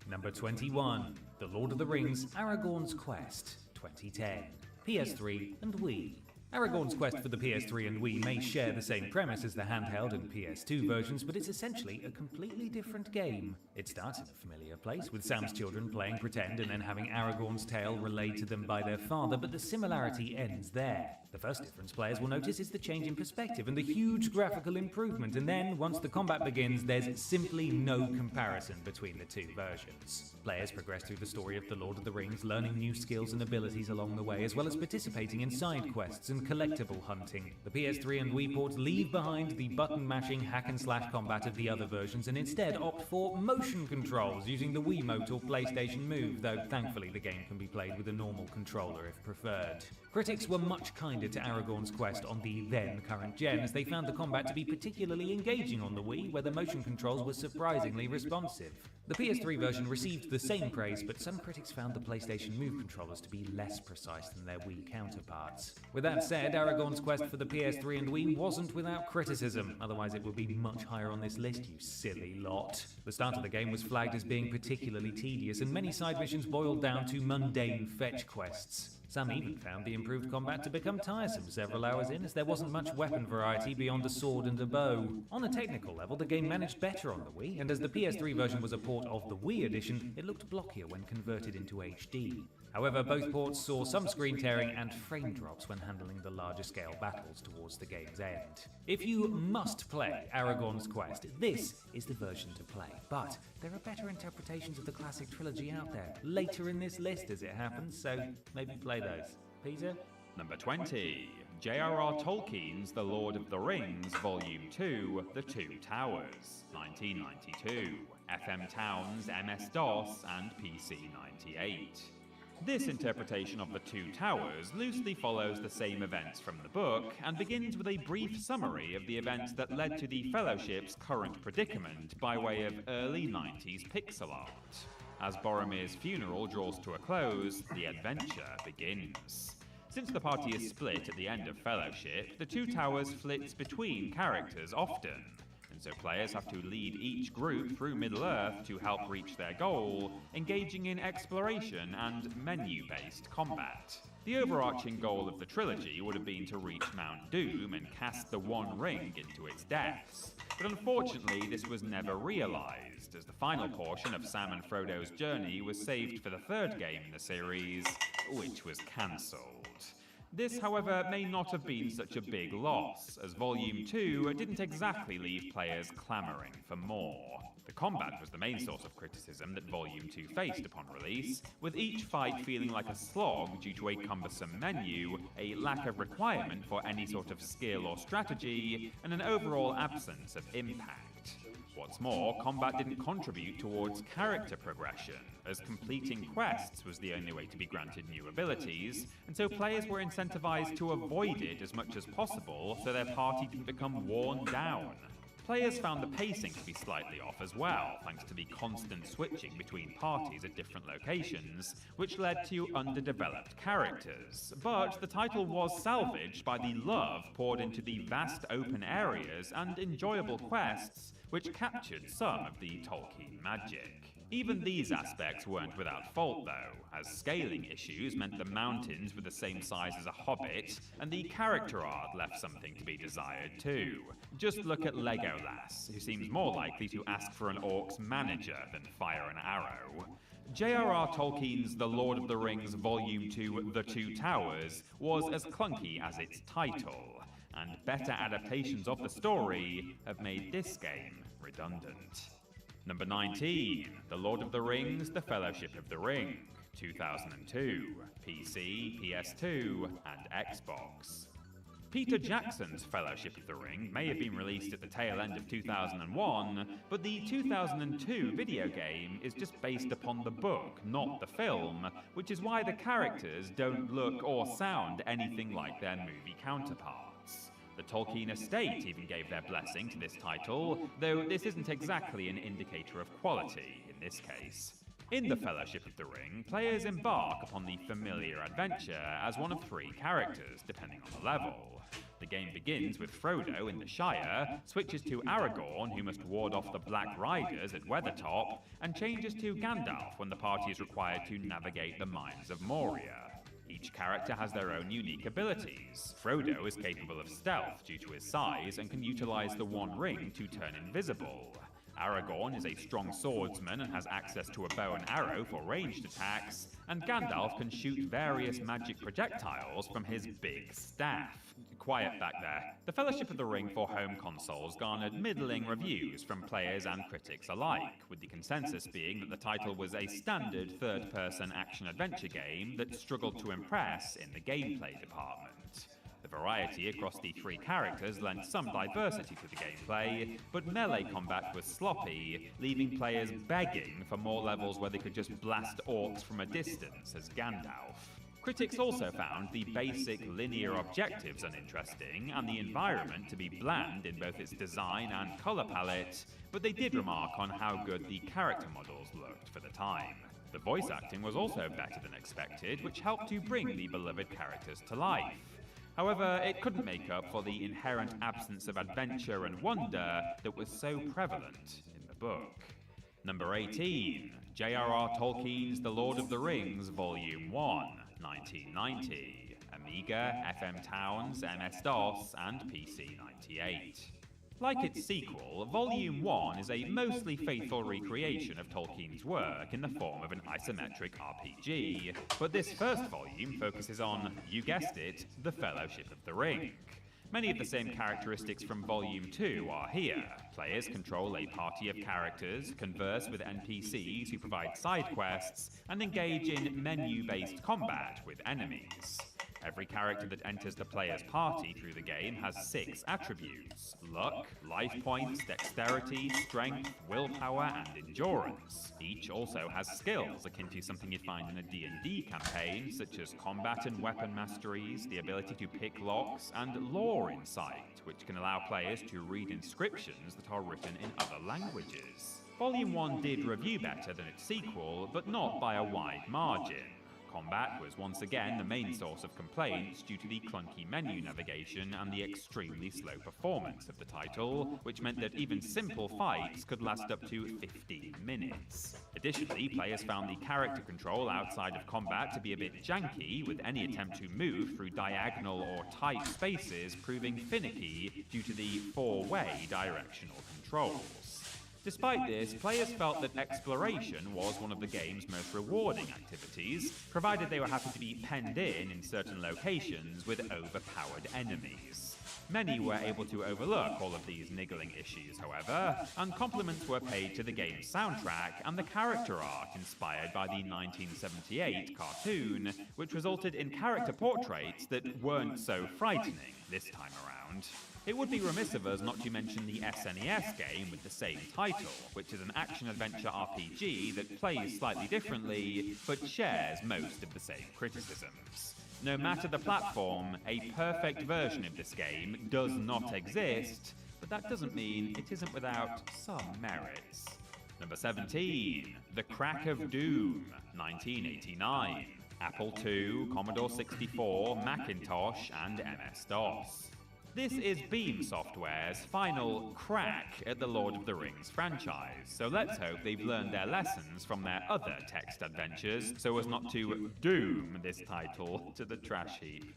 Number 21, The Lord of the Rings Aragorn's Quest, 2010, PS3 and Wii. Aragorn's Quest for the PS3 and Wii may share the same premise as the handheld and PS2 versions, but it's essentially a completely different game. It starts in a familiar place, with Sam's children playing pretend and then having Aragorn's tale relayed to them by their father, but the similarity ends there. The first difference players will notice is the change in perspective and the huge graphical improvement, and then, once the combat begins, there's simply no comparison between the two versions. Players progress through the story of The Lord of the Rings, learning new skills and abilities along the way, as well as participating in side quests and collectible hunting. The PS3 and Wii ports leave behind the button-mashing hack-and-slash combat of the other versions and instead opt for motion controls using the Wiimote or PlayStation Move, though thankfully the game can be played with a normal controller if preferred. Critics were much kinder to Aragorn's Quest on the then-current gen, as they found the combat to be particularly engaging on the Wii, where the motion controls were surprisingly responsive. The PS3 version received the same praise, but some critics found the PlayStation Move controllers to be less precise than their Wii counterparts. With that said, Aragorn's Quest for the PS3 and Wii wasn't without criticism, otherwise it would be much higher on this list, you silly lot. The start of the game was flagged as being particularly tedious, and many side missions boiled down to mundane fetch quests. Some even found the improved combat to become tiresome several hours in, as there wasn't much weapon variety beyond a sword and a bow. On a technical level, the game managed better on the Wii, and as the PS3 version was a port of the Wii edition, it looked blockier when converted into HD. However, both ports saw some screen tearing and frame drops when handling the larger scale battles towards the game's end. If you must play Aragorn's Quest, this is the version to play, but there are better interpretations of the classic trilogy out there, later in this list as it happens, so maybe play those. Peter? Number 20. J.R.R. Tolkien's The Lord of the Rings Volume 2, The Two Towers, 1992, FM Towns, MS-DOS, and PC-98. This interpretation of The Two Towers loosely follows the same events from the book, and begins with a brief summary of the events that led to the Fellowship's current predicament by way of early 90s pixel art. As Boromir's funeral draws to a close, the adventure begins. Since the party is split at the end of Fellowship, The Two Towers flits between characters often, and so players have to lead each group through Middle-earth to help reach their goal, engaging in exploration and menu-based combat. The overarching goal of the trilogy would have been to reach Mount Doom and cast the One Ring into its depths, but unfortunately this was never realised, as the final portion of Sam and Frodo's journey was saved for the third game in the series, which was cancelled. This, however, may not have been such a big loss, as Volume 2 didn't exactly leave players clamouring for more. The combat was the main source of criticism that Volume 2 faced upon release, with each fight feeling like a slog due to a cumbersome menu, a lack of requirement for any sort of skill or strategy, and an overall absence of impact. What's more, combat didn't contribute towards character progression, as completing quests was the only way to be granted new abilities, and so players were incentivized to avoid it as much as possible so their party didn't become worn down. Players found the pacing to be slightly off as well, thanks to the constant switching between parties at different locations, which led to underdeveloped characters. But the title was salvaged by the love poured into the vast open areas and enjoyable quests, which captured some of the Tolkien magic. Even these aspects weren't without fault though, as scaling issues meant the mountains were the same size as a hobbit, and the character art left something to be desired too. Just look at Legolas, who seems more likely to ask for an orc's manager than fire an arrow. J.R.R. Tolkien's The Lord of the Rings Volume 2 The Two Towers was as clunky as its title, and better adaptations of the story have made this game redundant. Number 19, The Lord of the Rings The Fellowship of the Ring, 2002, PC, PS2, and Xbox. Peter Jackson's Fellowship of the Ring may have been released at the tail end of 2001, but the 2002 video game is just based upon the book, not the film, which is why the characters don't look or sound anything like their movie counterparts. The Tolkien estate even gave their blessing to this title, though this isn't exactly an indicator of quality in this case. In the Fellowship of the Ring, players embark upon the familiar adventure as one of 3 characters, depending on the level. The game begins with Frodo in the Shire, switches to Aragorn, who must ward off the Black Riders at Weathertop, and changes to Gandalf when the party is required to navigate the mines of Moria. Each character has their own unique abilities. Frodo is capable of stealth due to his size and can utilize the One Ring to turn invisible. Aragorn is a strong swordsman and has access to a bow and arrow for ranged attacks, and Gandalf can shoot various magic projectiles from his big staff. Quiet back there. The Fellowship of the Ring for home consoles garnered middling reviews from players and critics alike, with the consensus being that the title was a standard third-person action-adventure game that struggled to impress in the gameplay department. The variety across the 3 characters lent some diversity to the gameplay, but melee combat was sloppy, leaving players begging for more levels where they could just blast orcs from a distance as Gandalf. Critics also found the basic linear objectives uninteresting and the environment to be bland in both its design and colour palette, but they did remark on how good the character models looked for the time. The voice acting was also better than expected, which helped to bring the beloved characters to life. However, it couldn't make up for the inherent absence of adventure and wonder that was so prevalent in the book. Number 18, J.R.R. Tolkien's The Lord of the Rings Volume 1, 1990, Amiga, FM Towns, MS-DOS, and PC 98. Like its sequel, Volume 1 is a mostly faithful recreation of Tolkien's work in the form of an isometric RPG, but this first volume focuses on, you guessed it, the Fellowship of the Ring. Many of the same characteristics from Volume 2 are here. Players control a party of characters, converse with NPCs who provide side quests, and engage in menu-based combat with enemies. Every character that enters the player's party through the game has 6 attributes: luck, life points, dexterity, strength, willpower, and endurance. Each also has skills akin to something you'd find in a D&D campaign, such as combat and weapon masteries, the ability to pick locks, and lore insight, which can allow players to read inscriptions that are written in other languages. Volume 1 did review better than its sequel, but not by a wide margin. Combat was once again the main source of complaints due to the clunky menu navigation and the extremely slow performance of the title, which meant that even simple fights could last up to 15 minutes. Additionally, players found the character control outside of combat to be a bit janky, with any attempt to move through diagonal or tight spaces proving finicky due to the 4-way directional controls. Despite this, players felt that exploration was one of the game's most rewarding activities, provided they were happy to be penned in certain locations with overpowered enemies. Many were able to overlook all of these niggling issues, however, and compliments were paid to the game's soundtrack and the character art inspired by the 1978 cartoon, which resulted in character portraits that weren't so frightening this time around. It would be remiss of us not to mention the SNES game with the same title, which is an action-adventure RPG that plays slightly differently, but shares most of the same criticisms. No matter the platform, a perfect version of this game does not exist, but that doesn't mean it isn't without some merits. Number 17, The Crack of Doom, 1989. Apple II, Commodore 64, Macintosh, and MS-DOS. This is Beam Software's final crack at the Lord of the Rings franchise, so let's hope they've learned their lessons from their other text adventures so as not to doom this title to the trash heap.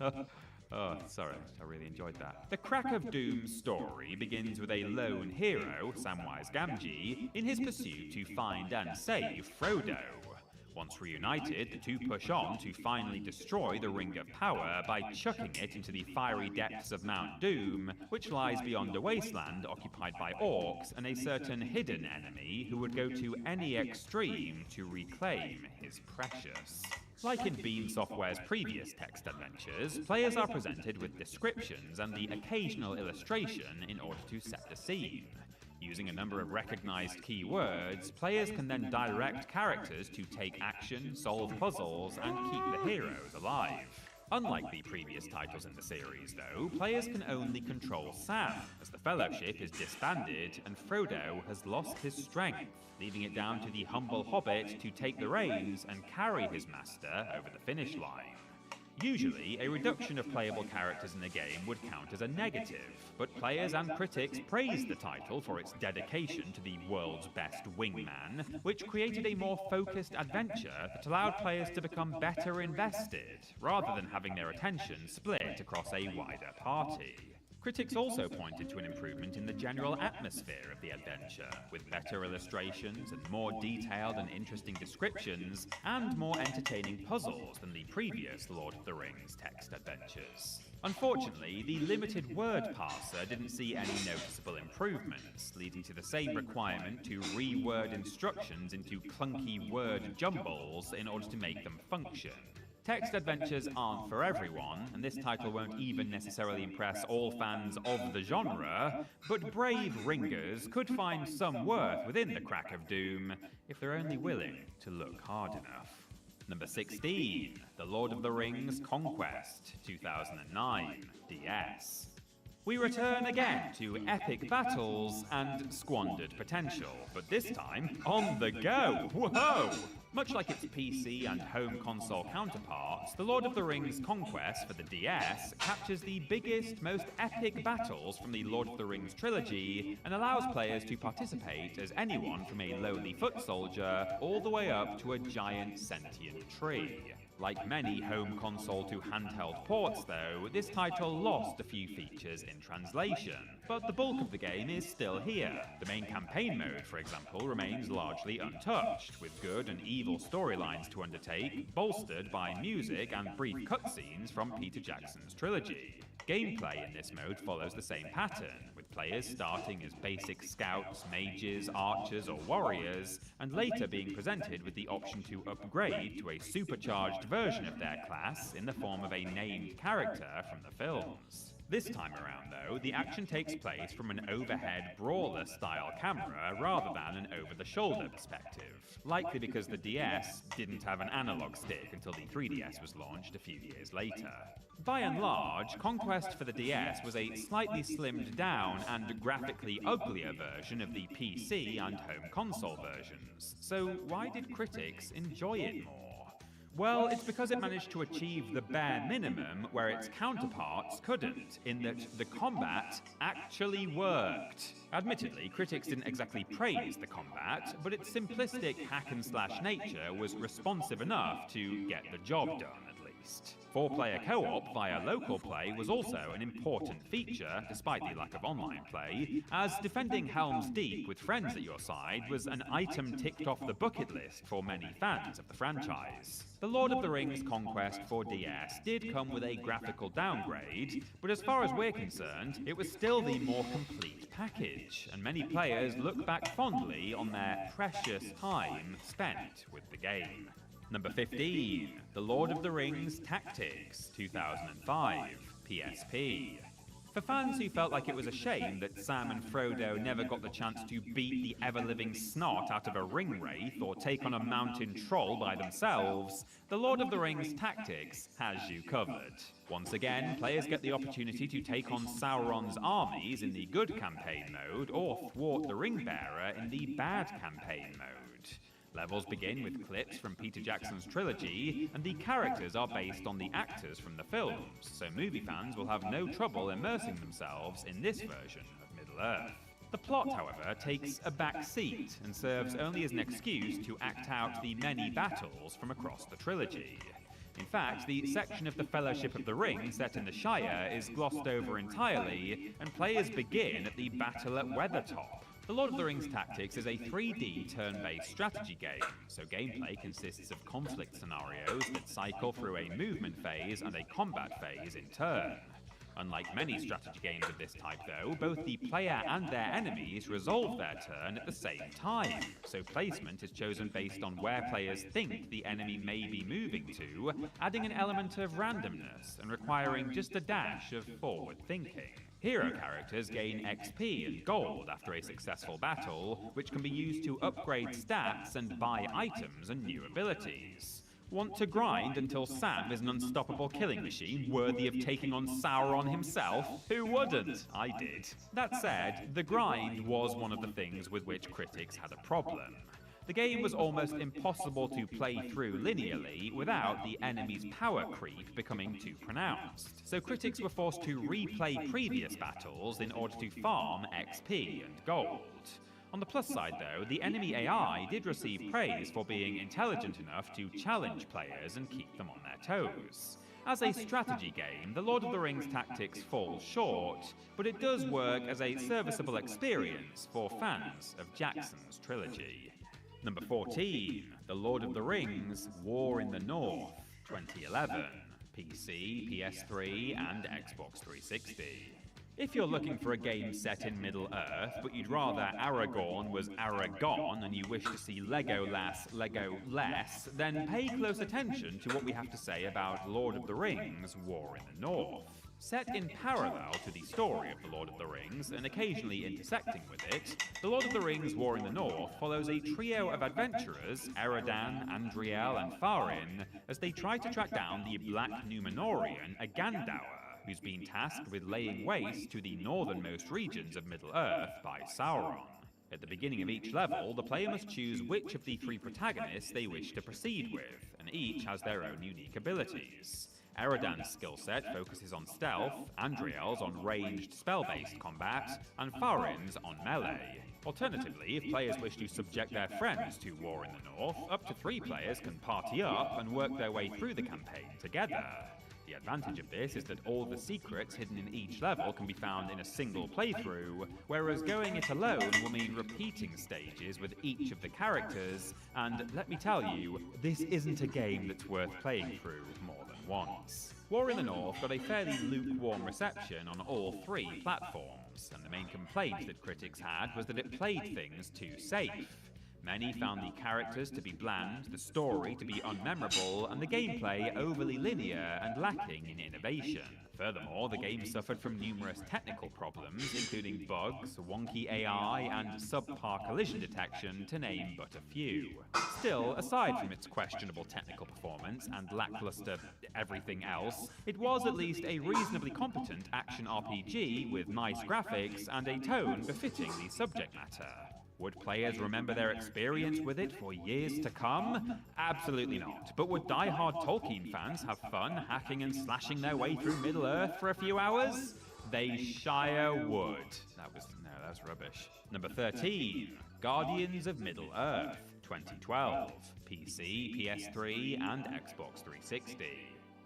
Oh, sorry, I really enjoyed that. The Crack of Doom's story begins with a lone hero, Samwise Gamgee, in his pursuit to find and save Frodo. Once reunited, the two push on to finally destroy the Ring of Power by chucking it into the fiery depths of Mount Doom, which lies beyond a wasteland occupied by orcs and a certain hidden enemy who would go to any extreme to reclaim his precious. Like in Beam Software's previous text adventures, players are presented with descriptions and the occasional illustration in order to set the scene. Using a number of recognized keywords, players can then direct characters to take action, solve puzzles, and keep the heroes alive. Unlike the previous titles in the series, though, players can only control Sam, as the Fellowship is disbanded and Frodo has lost his strength, leaving it down to the humble hobbit to take the reins and carry his master over the finish line. Usually, a reduction of playable characters in a game would count as a negative, but players and critics praised the title for its dedication to the world's best wingman, which created a more focused adventure that allowed players to become better invested, rather than having their attention split across a wider party. Critics also pointed to an improvement in the general atmosphere of the adventure, with better illustrations and more detailed and interesting descriptions, and more entertaining puzzles than the previous Lord of the Rings text adventures. Unfortunately, the limited word parser didn't see any noticeable improvements, leading to the same requirement to reword instructions into clunky word jumbles in order to make them function. Text adventures aren't for everyone, and this title won't even necessarily impress all fans of the genre, but brave ringers could find some worth within the crack of doom if they're only willing to look hard enough. Number 16, The Lord of the Rings Conquest, 2009, DS. We return again to epic battles and squandered potential, but this time on the go. Whoa! Much like its PC and home console counterparts, The Lord of the Rings Conquest for the DS captures the biggest, most epic battles from the Lord of the Rings trilogy and allows players to participate as anyone from a lowly foot soldier all the way up to a giant sentient tree. Like many home console to handheld ports though, this title lost a few features in translation, but the bulk of the game is still here. The main campaign mode, for example, remains largely untouched, with good and evil storylines to undertake, bolstered by music and brief cutscenes from Peter Jackson's trilogy. Gameplay in this mode follows the same pattern, with players starting as basic scouts, mages, archers, or warriors, and later being presented with the option to upgrade to a supercharged version of their class in the form of a named character from the films. This time around, though, the action takes place from an overhead brawler-style camera rather than an over-the-shoulder perspective, likely because the DS didn't have an analog stick until the 3DS was launched a few years later. By and large, Conquest for the DS was a slightly slimmed down and graphically uglier version of the PC and home console versions, so why did critics enjoy it more? Well, it's because it managed to achieve the bare minimum where its counterparts couldn't, in that the combat actually worked. Admittedly, critics didn't exactly praise the combat, but its simplistic hack-and-slash nature was responsive enough to get the job done, at least. 4-player co-op via local play was also an important feature, despite the lack of online play, as defending Helm's Deep with friends at your side was an item ticked off the bucket list for many fans of the franchise. The Lord of the Rings Conquest for DS did come with a graphical downgrade, but as far as we're concerned, it was still the more complete package, and many players look back fondly on their precious time spent with the game. Number 15, The Lord of the Rings Tactics, 2005, PSP. For fans who felt like it was a shame that Sam and Frodo never got the chance to beat the ever-living snot out of a ring wraith or take on a mountain troll by themselves, The Lord of the Rings Tactics has you covered. Once again, players get the opportunity to take on Sauron's armies in the good campaign mode or thwart the Ring-Bearer in the bad campaign mode. Levels begin with clips from Peter Jackson's trilogy, and the characters are based on the actors from the films, so movie fans will have no trouble immersing themselves in this version of Middle-earth. The plot, however, takes a back seat and serves only as an excuse to act out the many battles from across the trilogy. In fact, the section of the Fellowship of the Ring set in the Shire is glossed over entirely, and players begin at the Battle at Weathertop. The Lord of the Rings Tactics is a 3D turn-based strategy game, so gameplay consists of conflict scenarios that cycle through a movement phase and a combat phase in turn. Unlike many strategy games of this type though, both the player and their enemies resolve their turn at the same time, so placement is chosen based on where players think the enemy may be moving to, adding an element of randomness and requiring just a dash of forward thinking. Hero characters gain XP and gold after a successful battle, which can be used to upgrade stats and buy items and new abilities. Want to grind until Sam is an unstoppable killing machine worthy of taking on Sauron himself? Who wouldn't? I did. That said, the grind was one of the things with which critics had a problem. The game was almost impossible to play through linearly without the enemy's power creep becoming too pronounced, so critics were forced to replay previous battles in order to farm XP and gold. On the plus side though, the enemy AI did receive praise for being intelligent enough to challenge players and keep them on their toes. As a strategy game, The Lord of the Rings Tactics falls short, but it does work as a serviceable experience for fans of Jackson's trilogy. Number 14, The Lord of the Rings: War in the North, 2011, PC, PS3, and Xbox 360. If you're looking for a game set in Middle-earth, but you'd rather Aragorn was Aragon and you wish to see Legolas Lego less, then pay close attention to what we have to say about Lord of the Rings: War in the North. Set in parallel to the story of The Lord of the Rings, and occasionally intersecting with it, The Lord of the Rings: War in the North follows a trio of adventurers, Eredan, Andriel, and Farin, as they try to track down the Black Númenórean Agandaur, who's been tasked with laying waste to the northernmost regions of Middle-earth by Sauron. At the beginning of each level, the player must choose which of the three protagonists they wish to proceed with, and each has their own unique abilities. Eredan's skill set focuses on stealth, Andriel's on ranged spell-based combat, and Farin's on melee. Alternatively, if players wish to subject their friends to War in the North, up to 3 players can party up and work their way through the campaign together. The advantage of this is that all the secrets hidden in each level can be found in a single playthrough, whereas going it alone will mean repeating stages with each of the characters, and let me tell you, this isn't a game that's worth playing through more than once. War in the North got a fairly lukewarm reception on all 3 platforms, and the main complaint that critics had was that it played things too safe. Many found the characters to be bland, the story to be unmemorable, and the gameplay overly linear and lacking in innovation. Furthermore, the game suffered from numerous technical problems, including bugs, wonky AI, and subpar collision detection, to name but a few. Still, aside from its questionable technical performance and lackluster everything else, it was at least a reasonably competent action RPG with nice graphics and a tone befitting the subject matter. Would players remember their experience with it for years to come? Absolutely not. But would die-hard Tolkien fans have fun hacking and slashing their way through Middle-earth for a few hours? They shire would. That's rubbish. Number 13, Guardians of Middle-earth, 2012, PC, PS3, and Xbox 360.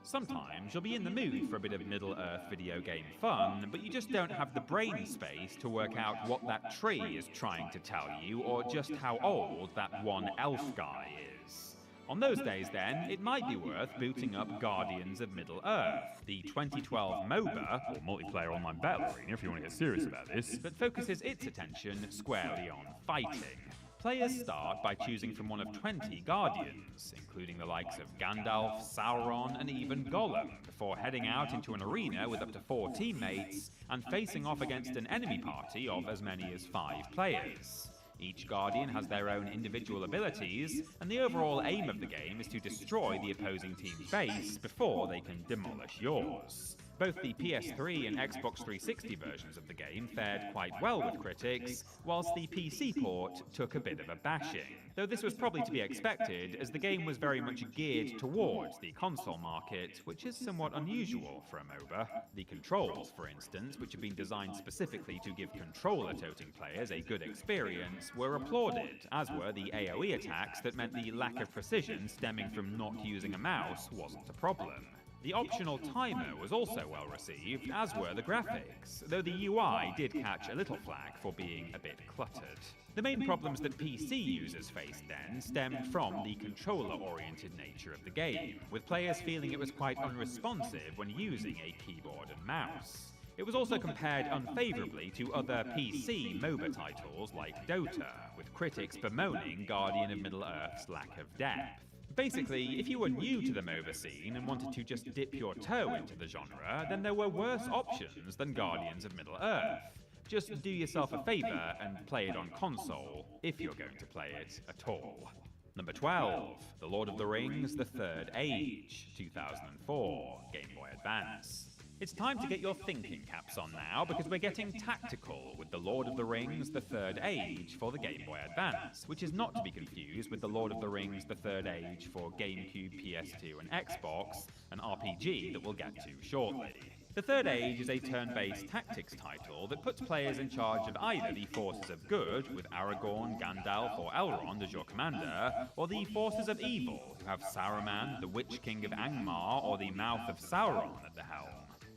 Sometimes you'll be in the mood for a bit of Middle-earth video game fun, but you just don't have the brain space to work out what that tree is trying to tell you, or just how old that one elf guy is. On those days then, it might be worth booting up Guardians of Middle-earth, the 2012 MOBA, or multiplayer online battle arena if you want to get serious about this, that focuses its attention squarely on fighting. Players start by choosing from one of 20 Guardians, including the likes of Gandalf, Sauron, and even Gollum, before heading out into an arena with up to 4 teammates and facing off against an enemy party of as many as 5 players. Each Guardian has their own individual abilities, and the overall aim of the game is to destroy the opposing team's base before they can demolish yours. Both the PS3 and Xbox 360 versions of the game fared quite well with critics, whilst the PC port took a bit of a bashing. Though this was probably to be expected, as the game was very much geared towards the console market, which is somewhat unusual for a MOBA. The controls, for instance, which have been designed specifically to give controller-toting players a good experience, were applauded, as were the AoE attacks that meant the lack of precision stemming from not using a mouse wasn't a problem. The optional timer was also well received, as were the graphics, though the UI did catch a little flack for being a bit cluttered. The main problems that PC users faced then stemmed from the controller-oriented nature of the game, with players feeling it was quite unresponsive when using a keyboard and mouse. It was also compared unfavourably to other PC MOBA titles like Dota, with critics bemoaning Guardian of Middle-earth's lack of depth. Basically, if you were new to the MOBA scene and wanted to just dip your toe into the genre, then there were worse options than Guardians of Middle-earth. Just do yourself a favour and play it on console, if you're going to play it at all. Number 12, The Lord of the Rings: The Third Age, 2004, Game Boy Advance. It's time to get your thinking caps on now, because we're getting tactical with The Lord of the Rings: The Third Age for the Game Boy Advance, which is not to be confused with The Lord of the Rings: The Third Age for GameCube, PS2 and Xbox, an RPG that we'll get to shortly. The Third Age is a turn-based tactics title that puts players in charge of either the forces of good, with Aragorn, Gandalf or Elrond as your commander, or the forces of evil, who have Saruman, the Witch King of Angmar, or the Mouth of Sauron at the helm.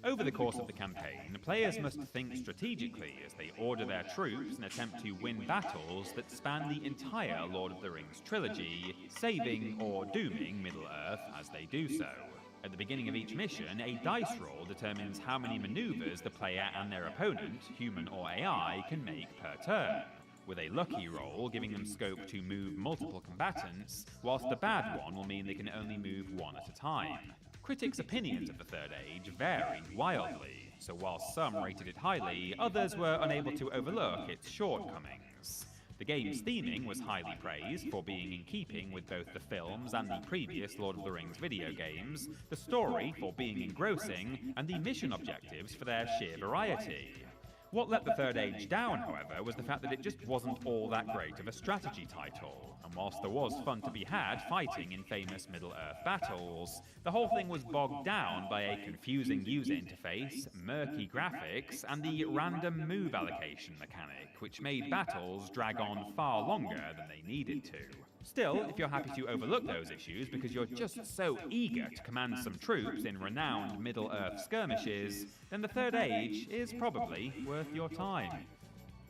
Over the course of the campaign, players must think strategically as they order their troops and attempt to win battles that span the entire Lord of the Rings trilogy, saving or dooming Middle-earth as they do so. At the beginning of each mission, a dice roll determines how many maneuvers the player and their opponent, human or AI, can make per turn, with a lucky roll giving them scope to move multiple combatants, whilst the bad one will mean they can only move one at a time. Critics' opinions of the Third Age varied wildly, so while some rated it highly, others were unable to overlook its shortcomings. The game's theming was highly praised for being in keeping with both the films and the previous Lord of the Rings video games, the story for being engrossing, and the mission objectives for their sheer variety. What let the Third Age down, however, was the fact that it just wasn't all that great of a strategy title, and whilst there was fun to be had fighting in famous Middle-earth battles, the whole thing was bogged down by a confusing user interface, murky graphics, and the random move allocation mechanic, which made battles drag on far longer than they needed to. Still, if you're happy to overlook those issues because you're just so eager to command some troops in renowned Middle-earth skirmishes, then the Third Age is probably worth your time.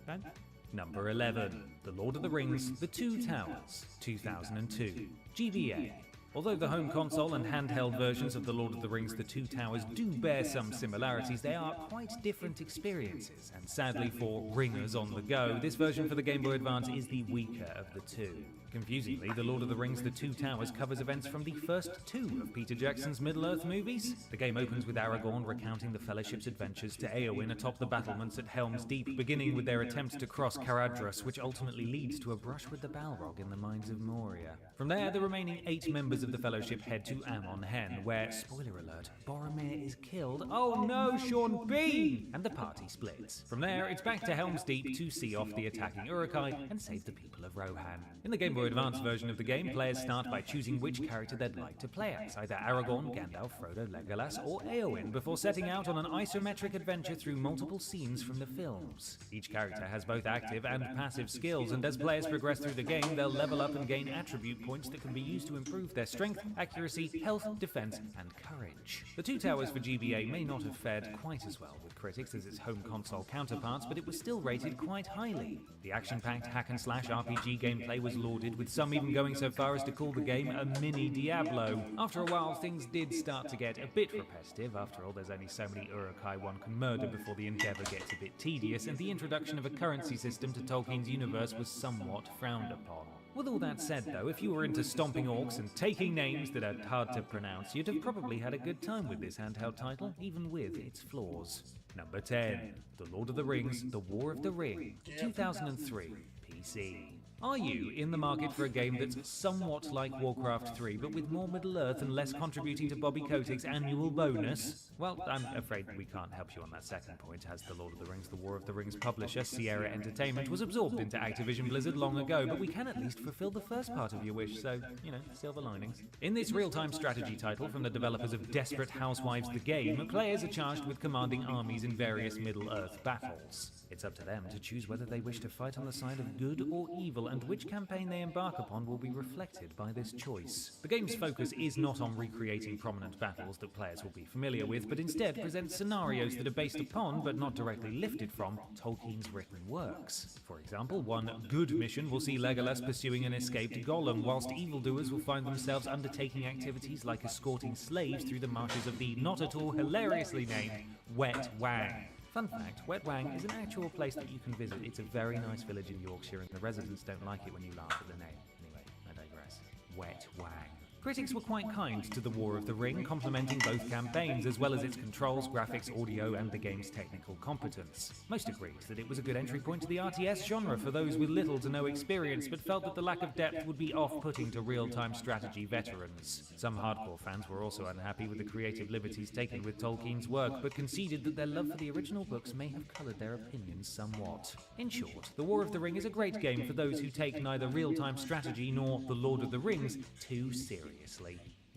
Ben? Number 11, The Lord of the Rings: The Two Towers, 2002, GBA. Although the home console and handheld versions of The Lord of the Rings: The Two Towers do bear some similarities, they are quite different experiences, and sadly for ringers on the go, this version for the Game Boy Advance is the weaker of the two. Confusingly, The Lord of the Rings: The Two Towers covers events from the first two of Peter Jackson's Middle-earth movies. The game opens with Aragorn recounting the Fellowship's adventures to Éowyn atop the battlements at Helm's Deep, beginning with their attempt to cross Caradhras, which ultimately leads to a brush with the Balrog in the Mines of Moria. From there, the remaining 8 members of the Fellowship head to Amon Hen, where, spoiler alert, Boromir is killed. Oh no, Sean Bean! And the party splits. From there, it's back to Helm's Deep to see off the attacking Uruk-hai and save the people of Rohan. In the Game Boy Advance version of the game, players start by choosing which character they'd like to play as, either Aragorn, Gandalf, Frodo, Legolas, or Éowyn, before setting out on an isometric adventure through multiple scenes from the films. Each character has both active and passive skills, and as players progress through the game, they'll level up and gain attribute points that can be used to improve their strength, accuracy, health, defense, and courage. The Two Towers for GBA may not have fared quite as well with critics as its home console counterparts, but it was still rated quite highly. The action-packed hack-and-slash RPG gameplay was lauded, with some even going so far as to call the game a mini Diablo. After a while, things did start to get a bit repetitive. After all, there's only so many Uruk-hai one can murder before the endeavour gets a bit tedious, and the introduction of a currency system to Tolkien's universe was somewhat frowned upon. With all that said, though, if you were into stomping orcs and taking names that are hard to pronounce, you'd have probably had a good time with this handheld title, even with its flaws. Number 10, The Lord of the Rings: The War of the Ring, 2003, PC. Are you in the market for a game that's somewhat like Warcraft 3, but with more Middle-earth and less contributing to Bobby Kotick's annual bonus? Well, I'm afraid we can't help you on that second point, as The Lord of the Rings: The War of the Rings publisher, Sierra Entertainment, was absorbed into Activision Blizzard long ago, but we can at least fulfill the first part of your wish, so, silver linings. In this real-time strategy title from the developers of Desperate Housewives the Game, players are charged with commanding armies in various Middle-earth battles. It's up to them to choose whether they wish to fight on the side of good or evil, and which campaign they embark upon will be reflected by this choice. The game's focus is not on recreating prominent battles that players will be familiar with, but instead presents scenarios that are based upon, but not directly lifted from, Tolkien's written works. For example, one good mission will see Legolas pursuing an escaped golem, whilst evildoers will find themselves undertaking activities like escorting slaves through the marshes of the not at all hilariously named Wet Wang. Fun fact, Wet Wang is an actual place that you can visit. It's a very nice village in Yorkshire, and the residents don't like it when you laugh at the name. Anyway, I digress. Wet Wang. Critics were quite kind to The War of the Ring, complimenting both campaigns, as well as its controls, graphics, audio, and the game's technical competence. Most agreed that it was a good entry point to the RTS genre for those with little to no experience, but felt that the lack of depth would be off-putting to real-time strategy veterans. Some hardcore fans were also unhappy with the creative liberties taken with Tolkien's work, but conceded that their love for the original books may have coloured their opinions somewhat. In short, The War of the Ring is a great game for those who take neither real-time strategy nor The Lord of the Rings too seriously.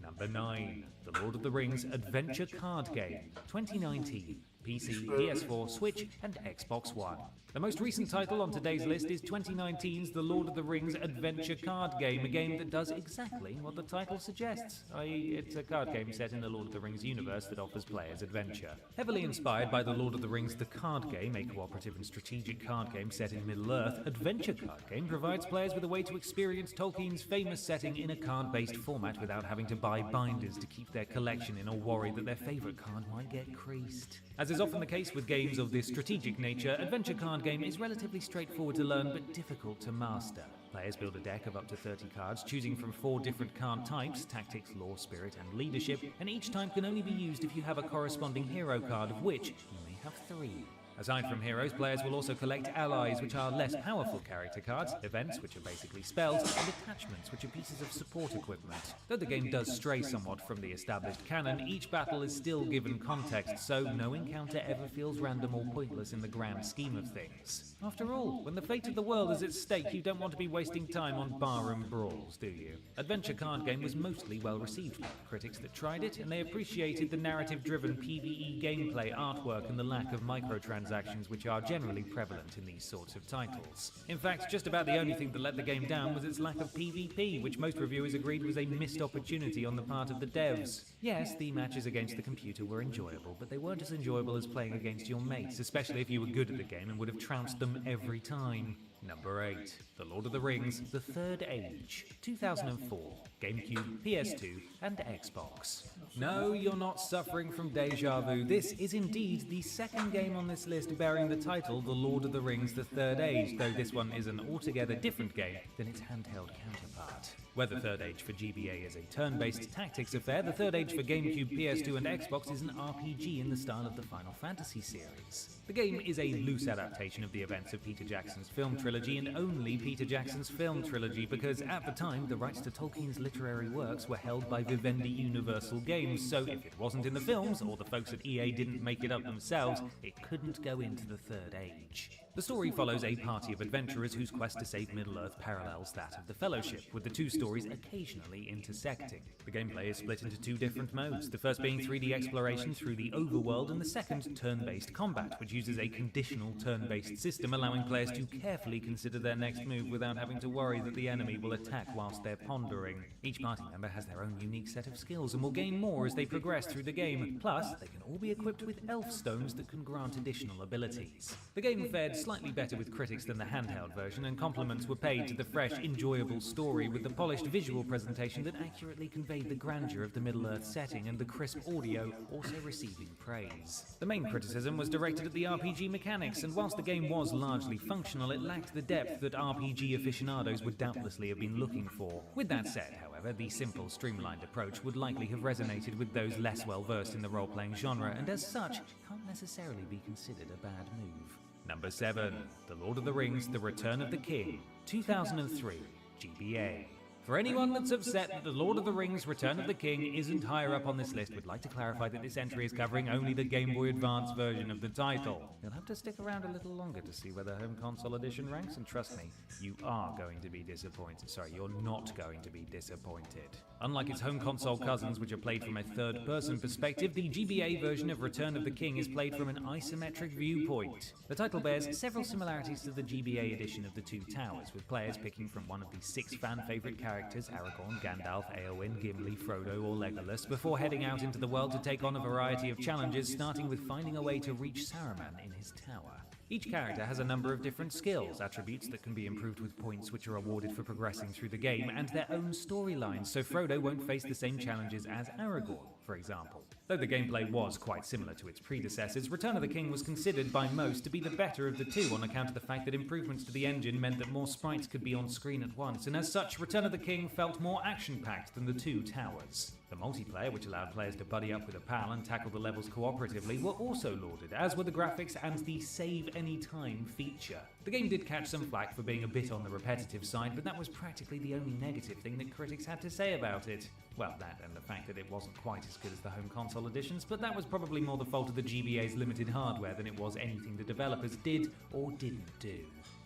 Number 9. The Lord of the Rings Adventure Card Game, 2019. PC, PS4, Switch, and Xbox One. The most recent title on today's list is 2019's The Lord of the Rings Adventure Card Game, a game that does exactly what the title suggests, i.e. it's a card game set in the Lord of the Rings universe that offers players adventure. Heavily inspired by The Lord of the Rings The Card Game, a cooperative and strategic card game set in Middle-earth, Adventure Card Game provides players with a way to experience Tolkien's famous setting in a card-based format without having to buy binders to keep their collection in or worry that their favourite card might get creased. As is often the case with games of this strategic nature, Adventure Card Game is relatively straightforward to learn but difficult to master. Players build a deck of up to 30 cards, choosing from 4 different card types: tactics, lore, spirit, and leadership, and each type can only be used if you have a corresponding hero card, of which you may have 3. Aside from heroes, players will also collect allies, which are less powerful character cards, events, which are basically spells, and attachments, which are pieces of support equipment. Though the game does stray somewhat from the established canon, each battle is still given context, so no encounter ever feels random or pointless in the grand scheme of things. After all, when the fate of the world is at stake, you don't want to be wasting time on barroom brawls, do you? Adventure Card Game was mostly well received by the critics that tried it, and they appreciated the narrative-driven PvE gameplay, artwork, and the lack of microtransactions, which are generally prevalent in these sorts of titles. In fact, just about the only thing that let the game down was its lack of PvP, which most reviewers agreed was a missed opportunity on the part of the devs. Yes, the matches against the computer were enjoyable, but they weren't as enjoyable as playing against your mates, especially if you were good at the game and would have trounced them every time. Number 8. The Lord of the Rings The Third Age, 2004. GameCube, PS2, and Xbox. No, you're not suffering from deja vu. This is indeed the second game on this list bearing the title The Lord of the Rings The Third Age, though this one is an altogether different game than its handheld counterpart. Where The Third Age for GBA is a turn-based tactics affair, The Third Age for GameCube, PS2, and Xbox is an RPG in the style of the Final Fantasy series. The game is a loose adaptation of the events of Peter Jackson's film trilogy, and only Peter Jackson's film trilogy, because at the time the rights to Tolkien's literary works were held by Vivendi Universal Games, so if it wasn't in the films, or the folks at EA didn't make it up themselves, it couldn't go into The Third Age. The story follows a party of adventurers whose quest to save Middle-earth parallels that of the Fellowship, with the two stories occasionally intersecting. The gameplay is split into 2 different modes, the first being 3D exploration through the overworld, and the second turn-based combat, which uses a conditional turn-based system, allowing players to carefully consider their next move without having to worry that the enemy will attack whilst they're pondering. Each party member has their own unique set of skills and will gain more as they progress through the game, plus they can all be equipped with elf stones that can grant additional abilities. The game fared slightly better with critics than the handheld version, and compliments were paid to the fresh, enjoyable story, with the polished visual presentation that accurately conveyed the grandeur of the Middle-earth setting and the crisp audio also receiving praise. The main criticism was directed at the RPG mechanics, and whilst the game was largely functional, it lacked the depth that RPG aficionados would doubtlessly have been looking for. With that said, however, the simple, streamlined approach would likely have resonated with those less well-versed in the role-playing genre, and as such, can't necessarily be considered a bad move. Number 7. The Lord of the Rings The Return of the King, 2003. GBA. For anyone that's upset that The Lord of the Rings Return of the King isn't higher up on this list, we'd like to clarify that this entry is covering only the Game Boy Advance version of the title. You'll have to stick around a little longer to see where the home console edition ranks, and trust me, you are going to be disappointed. Sorry, you're not going to be disappointed. Unlike its home console cousins, which are played from a third-person perspective, the GBA version of Return of the King is played from an isometric viewpoint. The title bears several similarities to the GBA edition of The Two Towers, with players picking from one of the 6 fan-favorite characters, Aragorn, Gandalf, Eowyn, Gimli, Frodo, or Legolas, before heading out into the world to take on a variety of challenges, starting with finding a way to reach Saruman in his tower. Each character has a number of different skills, attributes that can be improved with points which are awarded for progressing through the game, and their own storylines, so Frodo won't face the same challenges as Aragorn, for example. Though the gameplay was quite similar to its predecessors, Return of the King was considered by most to be the better of the two on account of the fact that improvements to the engine meant that more sprites could be on screen at once, and as such, Return of the King felt more action-packed than The Two Towers. The multiplayer, which allowed players to buddy up with a pal and tackle the levels cooperatively, were also lauded, as were the graphics and the save any time feature. The game did catch some flack for being a bit on the repetitive side, but that was practically the only negative thing that critics had to say about it. Well, that and the fact that it wasn't quite as good as the home console editions, but that was probably more the fault of the GBA's limited hardware than it was anything the developers did or didn't do.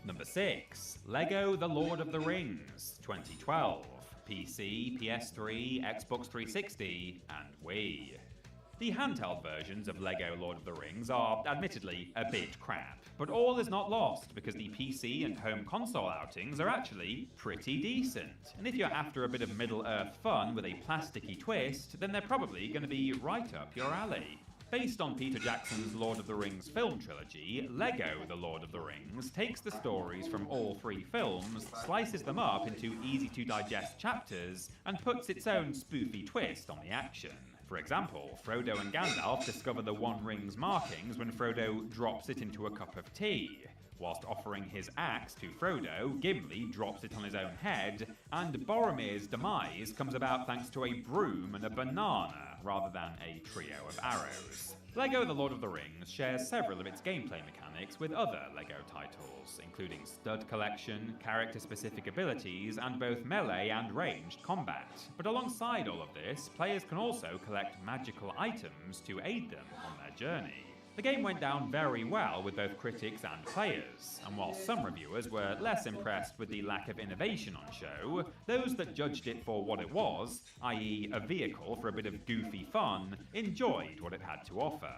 Number 6. LEGO The Lord of the Rings, 2012. PC, PS3, Xbox 360, and Wii. The handheld versions of LEGO Lord of the Rings are, admittedly, a bit crap, but all is not lost because the PC and home console outings are actually pretty decent. And if you're after a bit of Middle-earth fun with a plasticky twist, then they're probably going to be right up your alley. Based on Peter Jackson's Lord of the Rings film trilogy, LEGO The Lord of the Rings takes the stories from all 3 films, slices them up into easy-to-digest chapters, and puts its own spoofy twist on the action. For example, Frodo and Gandalf discover the One Ring's markings when Frodo drops it into a cup of tea. Whilst offering his axe to Frodo, Gimli drops it on his own head, and Boromir's demise comes about thanks to a broom and a banana, rather than a trio of arrows. LEGO The Lord of the Rings shares several of its gameplay mechanics with other LEGO titles, including stud collection, character-specific abilities, and both melee and ranged combat. But alongside all of this, players can also collect magical items to aid them on their journey. The game went down very well with both critics and players, and while some reviewers were less impressed with the lack of innovation on show, those that judged it for what it was, i.e. a vehicle for a bit of goofy fun, enjoyed what it had to offer.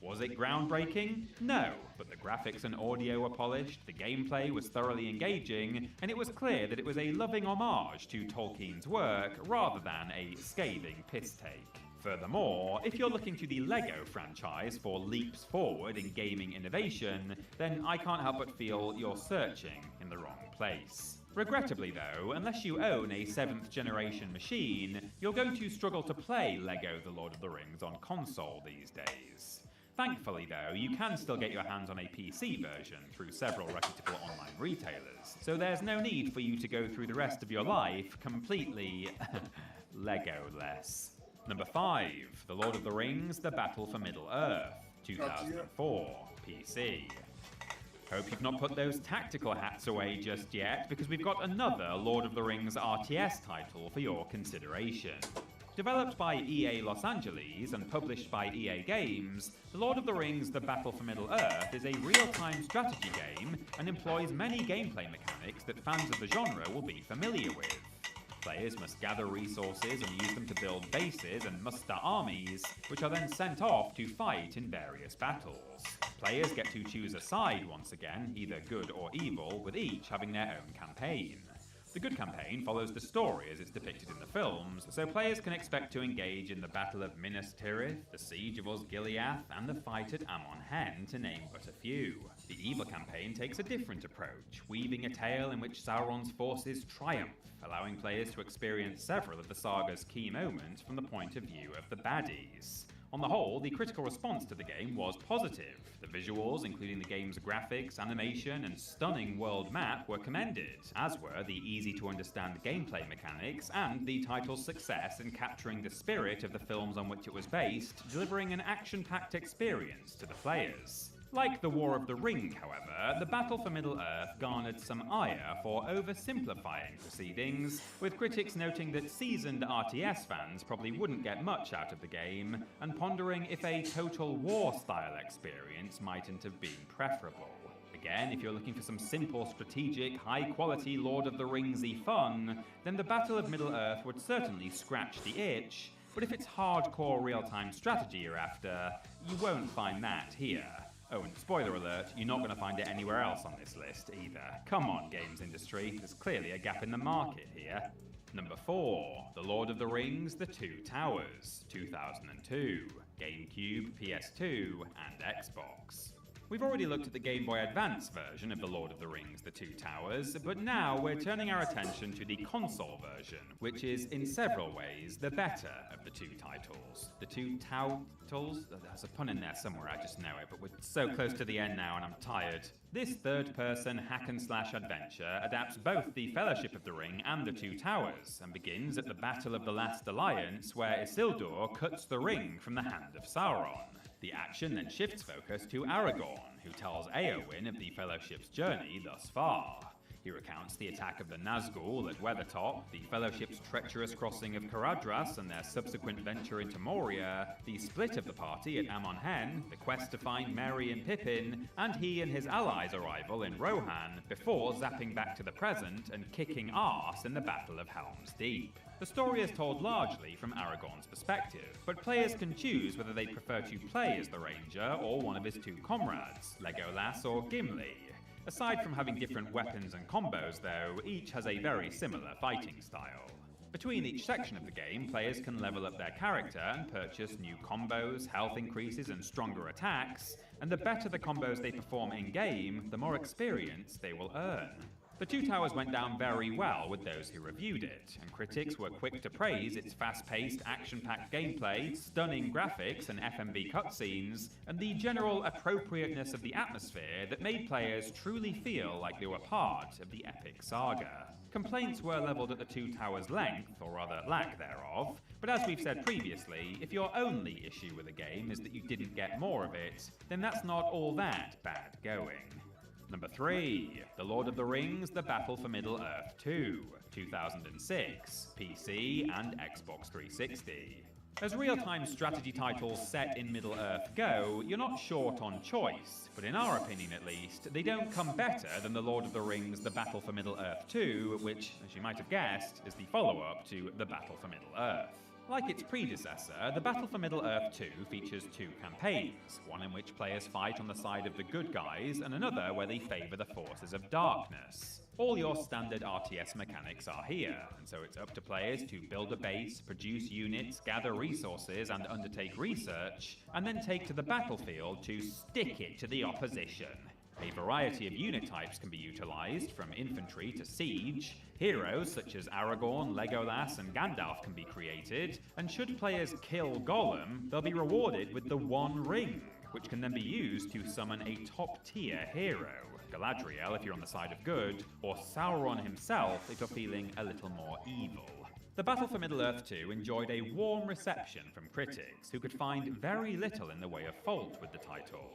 Was it groundbreaking? No, but the graphics and audio were polished, the gameplay was thoroughly engaging, and it was clear that it was a loving homage to Tolkien's work rather than a scathing piss take. Furthermore, if you're looking to the LEGO franchise for leaps forward in gaming innovation, then I can't help but feel you're searching in the wrong place. Regrettably though, unless you own a 7th generation machine, you're going to struggle to play LEGO The Lord of the Rings on console these days. Thankfully though, you can still get your hands on a PC version through several reputable online retailers, so there's no need for you to go through the rest of your life completely LEGO-less. Number 5, The Lord of the Rings, The Battle for Middle-earth, 2004, PC. Hope you've not put those tactical hats away just yet, because we've got another Lord of the Rings RTS title for your consideration. Developed by EA Los Angeles and published by EA Games, The Lord of the Rings The Battle for Middle-earth is a real-time strategy game and employs many gameplay mechanics that fans of the genre will be familiar with. Players must gather resources and use them to build bases and muster armies, which are then sent off to fight in various battles. Players get to choose a side once again, either good or evil, with each having their own campaign. The good campaign follows the story as it's depicted in the films, so players can expect to engage in the Battle of Minas Tirith, the Siege of Osgiliath, and the fight at Amon Hen, to name but a few. The evil campaign takes a different approach, weaving a tale in which Sauron's forces triumph, allowing players to experience several of the saga's key moments from the point of view of the baddies. On the whole, the critical response to the game was positive. The visuals, including the game's graphics, animation, and stunning world map, were commended, as were the easy-to-understand gameplay mechanics and the title's success in capturing the spirit of the films on which it was based, delivering an action-packed experience to the players. Like the War of the Ring, however, the Battle for Middle-earth garnered some ire for oversimplifying proceedings, with critics noting that seasoned RTS fans probably wouldn't get much out of the game, and pondering if a Total War-style experience mightn't have been preferable. Again, if you're looking for some simple, strategic, high-quality Lord of the Rings-y fun, then the Battle of Middle-earth would certainly scratch the itch, but if it's hardcore real-time strategy you're after, you won't find that here. Oh, and spoiler alert, you're not going to find it anywhere else on this list either. Come on, games industry, there's clearly a gap in the market here. Number 4, The Lord of the Rings: The Two Towers, 2002, GameCube, PS2, and Xbox. We've already looked at the Game Boy Advance version of The Lord of the Rings: The Two Towers, but now we're turning our attention to the console version, which is in several ways the better of the two titles. The two titles? There's a pun in there somewhere, I just know it, but we're so close to the end now and I'm tired. This third-person hack-and-slash adventure adapts both the Fellowship of the Ring and the Two Towers, and begins at the Battle of the Last Alliance, where Isildur cuts the ring from the hand of Sauron. The action then shifts focus to Aragorn, who tells Eowyn of the Fellowship's journey thus far. He recounts the attack of the Nazgul at Weathertop, the Fellowship's treacherous crossing of Caradhras and their subsequent venture into Moria, the split of the party at Amon Hen, the quest to find Merry and Pippin, and he and his allies' arrival in Rohan, before zapping back to the present and kicking arse in the Battle of Helm's Deep. The story is told largely from Aragorn's perspective, but players can choose whether they prefer to play as the Ranger or one of his two comrades, Legolas or Gimli. Aside from having different weapons and combos though, each has a very similar fighting style. Between each section of the game, players can level up their character and purchase new combos, health increases and stronger attacks, and the better the combos they perform in-game, the more experience they will earn. The Two Towers went down very well with those who reviewed it, and critics were quick to praise its fast-paced, action-packed gameplay, stunning graphics and FMV cutscenes, and the general appropriateness of the atmosphere that made players truly feel like they were part of the epic saga. Complaints were leveled at the Two Towers' length, or rather lack thereof, but as we've said previously, if your only issue with a game is that you didn't get more of it, then that's not all that bad going. Number 3, The Lord of the Rings: The Battle for Middle-earth 2, 2006, PC and Xbox 360. As real-time strategy titles set in Middle-earth go, you're not short on choice, but in our opinion at least, they don't come better than The Lord of the Rings: The Battle for Middle-earth 2, which, as you might have guessed, is the follow-up to The Battle for Middle-earth. Like its predecessor, The Battle for Middle-earth 2 features two campaigns, one in which players fight on the side of the good guys, and another where they favour the forces of darkness. All your standard RTS mechanics are here, and so it's up to players to build a base, produce units, gather resources, and undertake research, and then take to the battlefield to stick it to the opposition. A variety of unit types can be utilised, from infantry to siege. Heroes such as Aragorn, Legolas, and Gandalf can be created, and should players kill Gollum, they'll be rewarded with the One Ring, which can then be used to summon a top-tier hero. Galadriel if you're on the side of good, or Sauron himself if you're feeling a little more evil. The Battle for Middle-earth 2 enjoyed a warm reception from critics who could find very little in the way of fault with the title.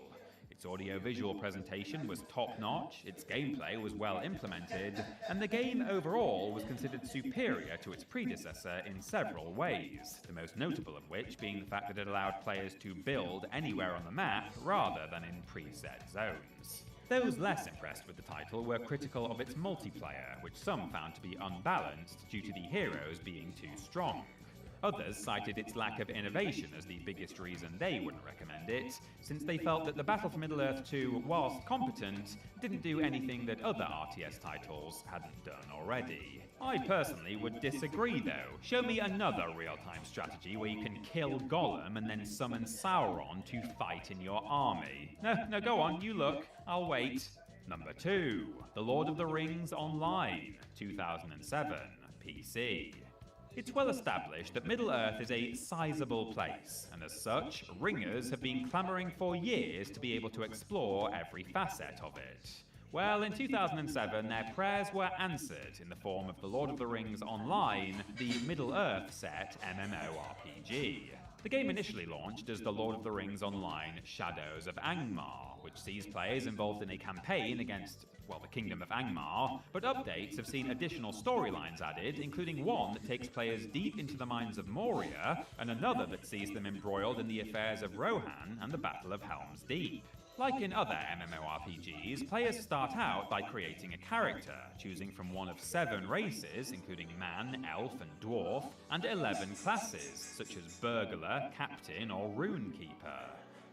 Its audio-visual presentation was top-notch, its gameplay was well implemented, and the game overall was considered superior to its predecessor in several ways, the most notable of which being the fact that it allowed players to build anywhere on the map rather than in preset zones. Those less impressed with the title were critical of its multiplayer, which some found to be unbalanced due to the heroes being too strong. Others cited its lack of innovation as the biggest reason they wouldn't recommend it, since they felt that the Battle for Middle-earth 2, whilst competent, didn't do anything that other RTS titles hadn't done already. I personally would disagree though. Show me another real-time strategy where you can kill Gollum and then summon Sauron to fight in your army. No, go on, you look. I'll wait. Number 2, The Lord of the Rings Online, 2007, PC. It's well established that Middle-earth is a sizable place, and as such, ringers have been clamouring for years to be able to explore every facet of it. Well, in 2007, their prayers were answered in the form of The Lord of the Rings Online, the Middle-earth set MMORPG. The game initially launched as The Lord of the Rings Online Shadows of Angmar, which sees players involved in a campaign against, well, the Kingdom of Angmar, but updates have seen additional storylines added, including one that takes players deep into the mines of Moria, and another that sees them embroiled in the affairs of Rohan and the Battle of Helm's Deep. Like in other MMORPGs, players start out by creating a character, choosing from one of 7 races, including man, elf, and dwarf, and 11 classes, such as burglar, captain, or runekeeper.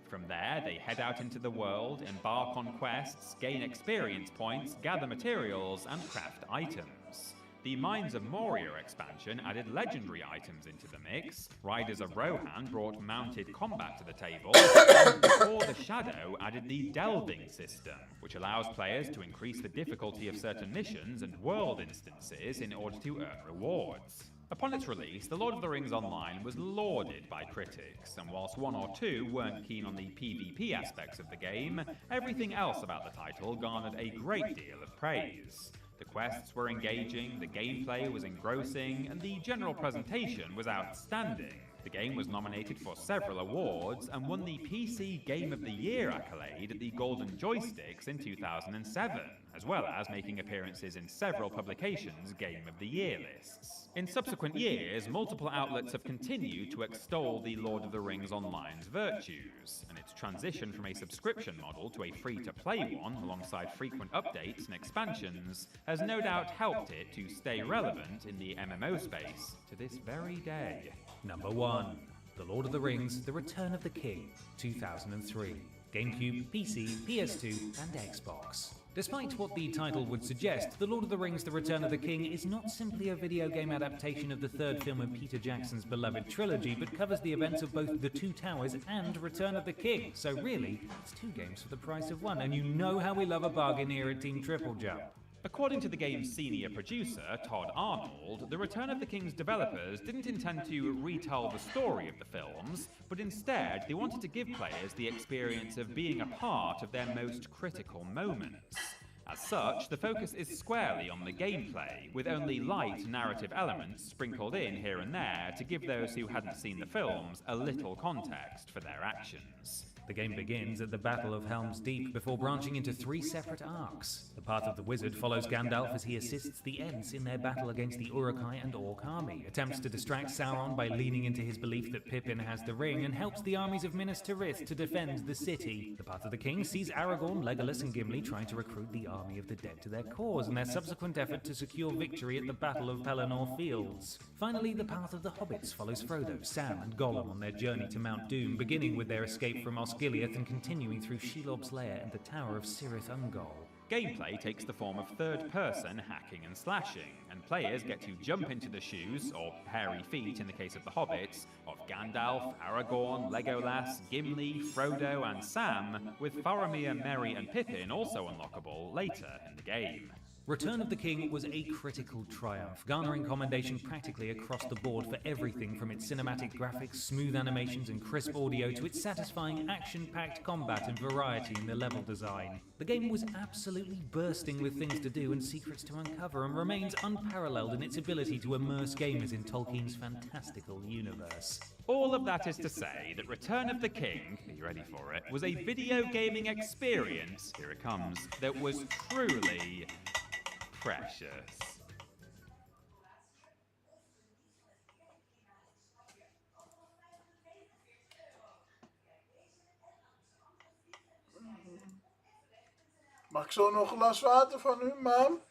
From there, they head out into the world, embark on quests, gain experience points, gather materials, and craft items. The Mines of Moria expansion added legendary items into the mix, Riders of Rohan brought mounted combat to the table, and Before the Shadow added the Delving system, which allows players to increase the difficulty of certain missions and world instances in order to earn rewards. Upon its release, The Lord of the Rings Online was lauded by critics, and whilst one or two weren't keen on the PvP aspects of the game, everything else about the title garnered a great deal of praise. The quests were engaging, the gameplay was engrossing, and the general presentation was outstanding. The game was nominated for several awards and won the PC Game of the Year accolade at the Golden Joysticks in 2007, as well as making appearances in several publications' Game of the Year lists. In subsequent years, multiple outlets have continued to extol the Lord of the Rings Online's virtues, and its transition from a subscription model to a free-to-play one, alongside frequent updates and expansions, has no doubt helped it to stay relevant in the MMO space to this very day. Number 1. The Lord of the Rings, The Return of the King, 2003. GameCube, PC, PS2, and Xbox. Despite what the title would suggest, The Lord of the Rings The Return of the King is not simply a video game adaptation of the third film in Peter Jackson's beloved trilogy, but covers the events of both The Two Towers and Return of the King. So really, it's 2 games for the price of 1, and you know how we love a bargain here at Team Triple Jump. According to the game's senior producer, Todd Arnold, the Return of the King's developers didn't intend to retell the story of the films, but instead they wanted to give players the experience of being a part of their most critical moments. As such, the focus is squarely on the gameplay, with only light narrative elements sprinkled in here and there to give those who hadn't seen the films a little context for their actions. The game begins at the Battle of Helm's Deep before branching into 3 separate arcs. The Path of the Wizard follows Gandalf as he assists the Ents in their battle against the Uruk-hai and Orc army, attempts to distract Sauron by leaning into his belief that Pippin has the ring, and helps the armies of Minas Tirith to defend the city. The Path of the King sees Aragorn, Legolas and Gimli trying to recruit the army of the dead to their cause, and their subsequent effort to secure victory at the Battle of Pelennor Fields. Finally, the Path of the Hobbits follows Frodo, Sam and Gollum on their journey to Mount Doom, beginning with their escape from Osgiliath and continuing through Shelob's Lair and the Tower of Cirith Ungol. Gameplay takes the form of third-person hacking and slashing, and players get to jump into the shoes, or hairy feet in the case of the Hobbits, of Gandalf, Aragorn, Legolas, Gimli, Frodo and Sam, with Faramir, Merry and Pippin also unlockable later in the game. Return of the King was a critical triumph, garnering commendation practically across the board for everything from its cinematic graphics, smooth animations and crisp audio to its satisfying action-packed combat and variety in the level design. The game was absolutely bursting with things to do and secrets to uncover, and remains unparalleled in its ability to immerse gamers in Tolkien's fantastical universe. All of that is to say that Return of the King, are you ready for it, was a video gaming experience, here it comes, that was truly precious. Mag ik zo nog een glas water van u, mam?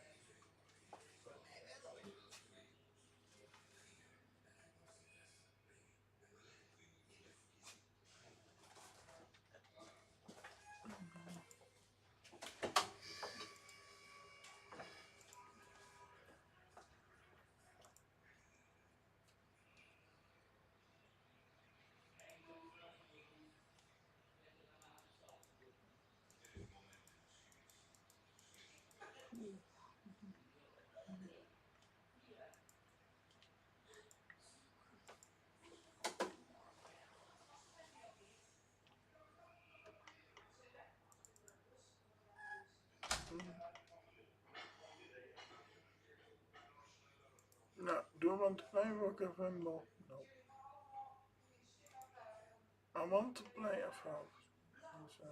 Nou, doe want de pijn ook even in. No. I want to play a film. So.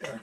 Ja.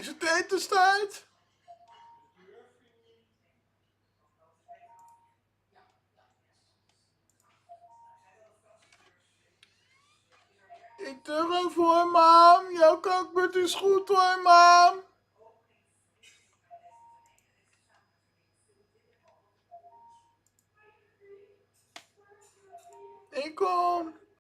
Is het etenstijd? Ik durf hoor, mam. Jouw kookbeurt is goed hoor, mam. Ik kom.